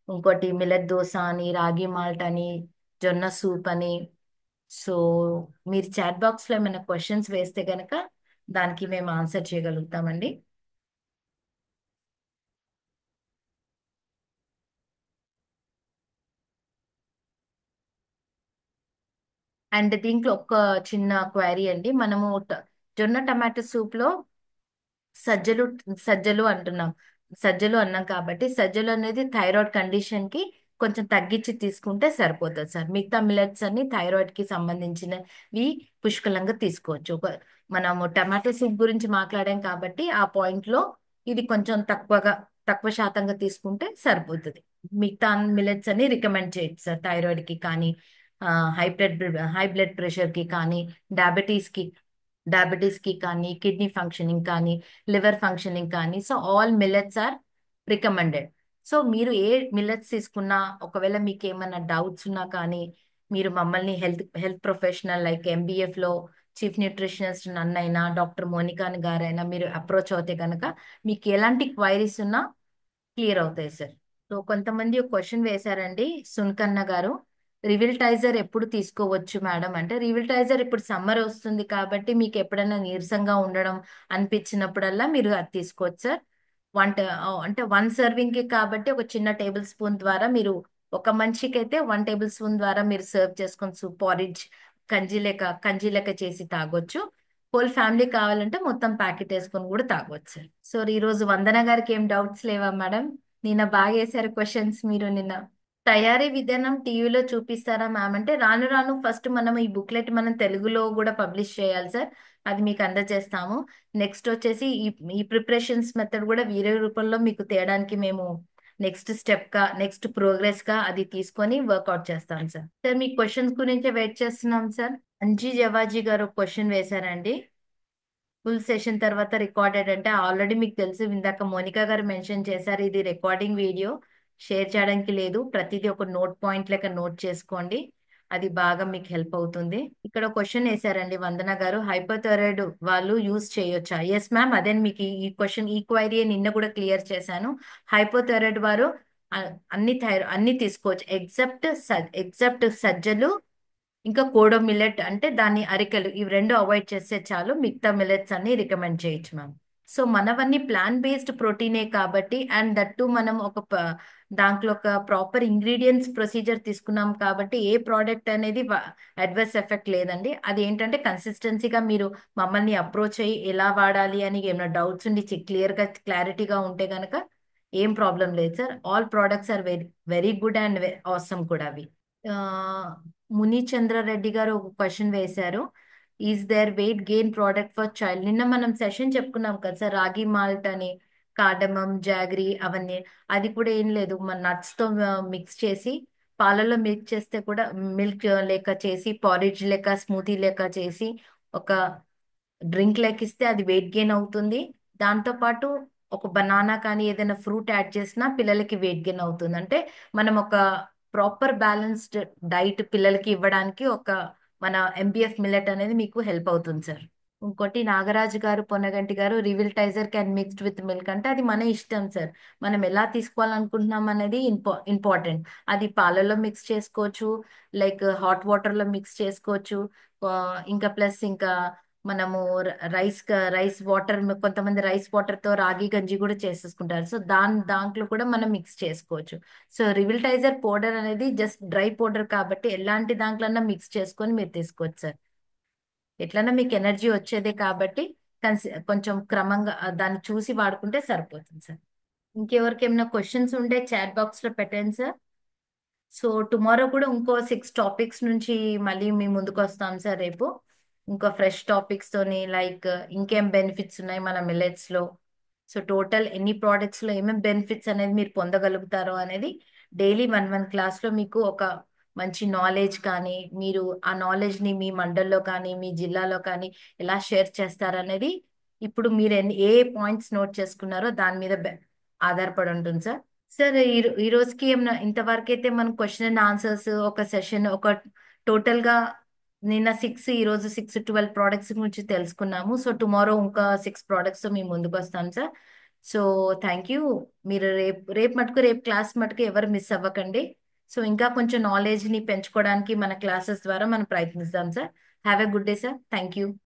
Speaker 2: ఇంకోటి మిల్లెట్ దోస అని, రాగి మాల్ట్ అని, జొన్న సూప్ అని. సో మీరు చాట్ బాక్స్ లో ఏమైనా క్వశ్చన్స్ వేస్తే గనక దానికి మేము ఆన్సర్ చేయగలుగుతామండి. అండ్ దీంట్లో ఒక చిన్న క్వైరీ అండి. మనము జొన్న టమాటో సూప్ లో సజ్జలు సజ్జలు అంటున్నాం, సజ్జలు అన్నాం కాబట్టి సజ్జలు అనేది థైరాయిడ్ కండిషన్ కి కొంచెం తగ్గించి తీసుకుంటే సరిపోతుంది సార్. మిగతా మిల్లెట్స్ అన్ని థైరాయిడ్ కి సంబంధించినవి పుష్కలంగా తీసుకోవచ్చు. మనము టమాటో సూప్ గురించి మాట్లాడాం కాబట్టి ఆ పాయింట్ లో ఇది కొంచెం తక్కువ శాతంగా తీసుకుంటే సరిపోతుంది. మిగతా మిల్లెట్స్ అని రికమెండ్ చేయొచ్చు సార్, థైరాయిడ్ కి కానీ, హై బ్లడ్ ప్రెషర్ కి కానీ, డయాబెటీస్ కి డయాబెటీస్ కి కానీ, కిడ్నీ ఫంక్షనింగ్ కానీ, లివర్ ఫంక్షనింగ్ కానీ, so all millets are recommended. So మీరు ఏ మిల్లెట్స్ తీసుకున్నా, ఒకవేళ మీకు ఏమైనా డౌట్స్ ఉన్నా కానీ మీరు మమ్మల్ని హెల్త్ ప్రొఫెషనల్ లైక్ ఎంబీఎఫ్ లో చీఫ్ న్యూట్రిషనిస్ట్ నన్నైనా డాక్టర్ మోనికా గారైనా మీరు అప్రోచ్ అవుతే కనుక మీకు ఎలాంటి క్వైరీస్ ఉన్నా క్లియర్ అవుతాయి సార్. సో కొంతమంది ఒక క్వశ్చన్ వేశారండి, సున్కన్న గారు. రివిల్టైజర్ ఎప్పుడు తీసుకోవచ్చు మేడం అంటే, రివిల్టైజర్ ఇప్పుడు సమ్మర్ వస్తుంది కాబట్టి మీకు ఎప్పుడైనా నీరసంగా ఉండడం అనిపించినప్పుడల్లా మీరు అది తీసుకోవచ్చు సార్. అంటే 1 సర్వింగ్ కి కాబట్టి ఒక చిన్న టేబుల్ స్పూన్ ద్వారా మీరు, ఒక మనిషికి అయితే 1 టేబుల్ స్పూన్ ద్వారా మీరు సర్వ్ చేసుకొని సూప్ పారిజ్ కంజీ లెక్క చేసి తాగొచ్చు. హోల్ ఫ్యామిలీ కావాలంటే మొత్తం ప్యాకెట్ వేసుకొని కూడా తాగొచ్చు సార్. సో ఈ రోజు వందన గారికి ఏం డౌట్స్ లేవా మేడం? నిన్న బాగా వేశారు క్వశ్చన్స్ మీరు నిన్న. తయారీ విధానం టీవీలో చూపిస్తారా మ్యామ్ అంటే, రాను రాను ఫస్ట్ మనం ఈ బుక్లెట్ మనం తెలుగులో కూడా పబ్లిష్ చేయాలి సార్. అది మీకు అందజేస్తాము. నెక్స్ట్ వచ్చేసి ఈ ప్రిపరేషన్స్ మెథడ్ కూడా వీడియో రూపంలో మీకు తేయడానికి మేము నెక్స్ట్ స్టెప్ గా, నెక్స్ట్ ప్రోగ్రెస్ గా అది తీసుకొని వర్కౌట్ చేస్తాం సార్. సార్ మీ క్వశ్చన్స్ గురించి వెయిట్ చేస్తున్నాం సార్. అంజీ జవాజీ గారు క్వశ్చన్ వేశారండి. ఫుల్ సెషన్ తర్వాత రికార్డెడ్ అంటే ఆల్రెడీ మీకు తెలుసు, ఇందాక మోనికా గారు మెన్షన్ చేశారు, ఇది రికార్డింగ్ వీడియో షేర్ చేయడానికి లేదు. ప్రతిదీ ఒక నోట్ పాయింట్ లెక్క నోట్ చేసుకోండి, అది బాగా మీకు హెల్ప్ అవుతుంది. ఇక్కడ క్వశ్చన్ వేశారండి వందన గారు, హైపోథైరాయిడ్ వాళ్ళు యూజ్ చేయొచ్చా? ఎస్ మ్యామ్, అదే మీకు ఈ క్వశ్చన్ ఈ క్వైరీ నిన్న కూడా క్లియర్ చేశాను. హైపోథైరాయిడ్ వారు ఆ, అన్ని తీసుకోవచ్చు ఎగ్జెప్ట్ సజ్జలు, ఇంకా కోడో మిల్లెట్ అంటే దాని అరికెలు, ఇవి రెండు అవాయిడ్ చేస్తే చాలు, మిగతా మిల్లెట్స్ అన్ని రికమెండ్ చేయొచ్చు మ్యామ్. సో మనవన్నీ ప్లాన్ బేస్డ్ ప్రోటీనే కాబట్టి, అండ్ దట్టు మనం దాంట్లో ఒక ప్రాపర్ ఇంగ్రీడియంట్స్ ప్రొసీజర్ తీసుకున్నాం కాబట్టి ఏ ప్రోడక్ట్ అనేది అడ్వర్స్ ఎఫెక్ట్ లేదండి. అది ఏంటంటే కన్సిస్టెన్సీగా మీరు మమ్మల్ని అప్రోచ్ అయ్యి ఎలా వాడాలి అని ఏమైనా డౌట్స్ ఉండి క్లారిటీగా ఉంటే కనుక ఏం ప్రాబ్లం లేదు sir. All products are very very good and awesome కూడా అవి. ఆ, ముని చంద్రారెడ్డి గారు ఒక క్వశ్చన్ వేశారు, is there weight gain product for child? నిన్న మనం సెషన్ చెప్పుకున్నాం కదా సార్, రాగి మాల్ట్ అని, కార్డమం, జాగరీ అవన్నీ. అది కూడా ఏం లేదు, మన నట్స్ తో మిక్స్ చేసి పాలలో మిల్క్ చేస్తే కూడా, మిల్క్ లెక్క చేసి పారిజ్ లెక్క స్మూతీ లెక్క చేసి ఒక డ్రింక్ లెక్క ఇస్తే అది వెయిట్ గెయిన్ అవుతుంది. దాంతో పాటు ఒక బనానా కానీ ఏదైనా ఫ్రూట్ యాడ్ చేసినా పిల్లలకి వెయిట్ గెయిన్ అవుతుంది. అంటే మనం ఒక ప్రాపర్ బ్యాలెన్స్డ్ డైట్ పిల్లలకి ఇవ్వడానికి ఒక మన ఎంబీఎఫ్ మిల్లెట్ అనేది మీకు హెల్ప్ అవుతుంది సార్. ఇంకోటి నాగరాజు గారు, పొన్నగంటి గారు, రివిల్టైజర్ క్యాన్ మిక్స్డ్ విత్ మిల్క్ అంటే అది మన ఇష్టం సార్. మనం ఎలా తీసుకోవాలనుకుంటున్నాం అనేది ఇంపార్టెంట్. అది పాలలో మిక్స్ చేసుకోవచ్చు, లైక్ హాట్ వాటర్ లో మిక్స్ చేసుకోవచ్చు. ఆ, ఇంకా ప్లస్ ఇంకా మనము రైస్ వాటర్, కొంతమంది రైస్ వాటర్ తో రాగి గంజి కూడా చేసేసుకుంటారు. సో దాంట్లో కూడా మనం మిక్స్ చేసుకోవచ్చు. సో రివిల్టైజర్ పౌడర్ అనేది జస్ట్ డ్రై పౌడర్ కాబట్టి ఎలాంటి దాంట్లో మిక్స్ చేసుకొని మీరు తీసుకోవచ్చు సార్. ఎట్లన్నా మీకు ఎనర్జీ వచ్చేదే కాబట్టి కొంచెం క్రమంగా దాన్ని చూసి వాడుకుంటే సరిపోతుంది సార్. ఇంకెవరికి ఏమైనా క్వశ్చన్స్ ఉంటే చాట్ బాక్స్ లో పెట్టండి సార్. సో టుమారో కూడా ఇంకో 6 టాపిక్స్ నుంచి మళ్ళీ మీ ముందుకు వస్తాం సార్ రేపు. ఇంకో ఫ్రెష్ టాపిక్స్ తోని, లైక్ ఇంకేం బెనిఫిట్స్ ఉన్నాయి మన మిల్లెట్స్ లో, సో టోటల్ ఎన్ని ప్రోడక్ట్స్ లో ఏమేమి బెనిఫిట్స్ అనేది మీరు పొందగలుగుతారో అనేది డైలీ వన్ క్లాస్ లో మీకు ఒక మంచి నాలెడ్జ్ కానీ, మీరు ఆ నాలెడ్జ్ ని మీ మండల్లో కానీ మీ జిల్లాలో కానీ ఎలా షేర్ చేస్తారనేది ఇప్పుడు మీరు ఏ పాయింట్స్ నోట్ చేసుకున్నారో దాని మీద ఆధారపడి ఉంటుంది సార్. సార్ ఈ రోజుకి ఏమన్నా ఇంతవరకు అయితే మనం క్వశ్చన్ అండ్ ఆన్సర్స్ ఒక సెషన్, ఒక టోటల్ గా నిన్న 6, ఈ రోజు 6, 12 ప్రోడక్ట్స్ గురించి తెలుసుకున్నాము. సో టుమారో ఇంకా 6 ప్రోడక్ట్స్ తో మేము ముందుకు వస్తాం సార్. So thank you. మీరు రేపు క్లాస్ మటుకు ఎవరు మిస్ అవ్వకండి. సో ఇంకా కొంచెం నాలెడ్జ్ ని పెంచుకోవడానికి మన క్లాసెస్ ద్వారా మనం ప్రయత్నిస్తాం sir. Have a good day sir. Thank you.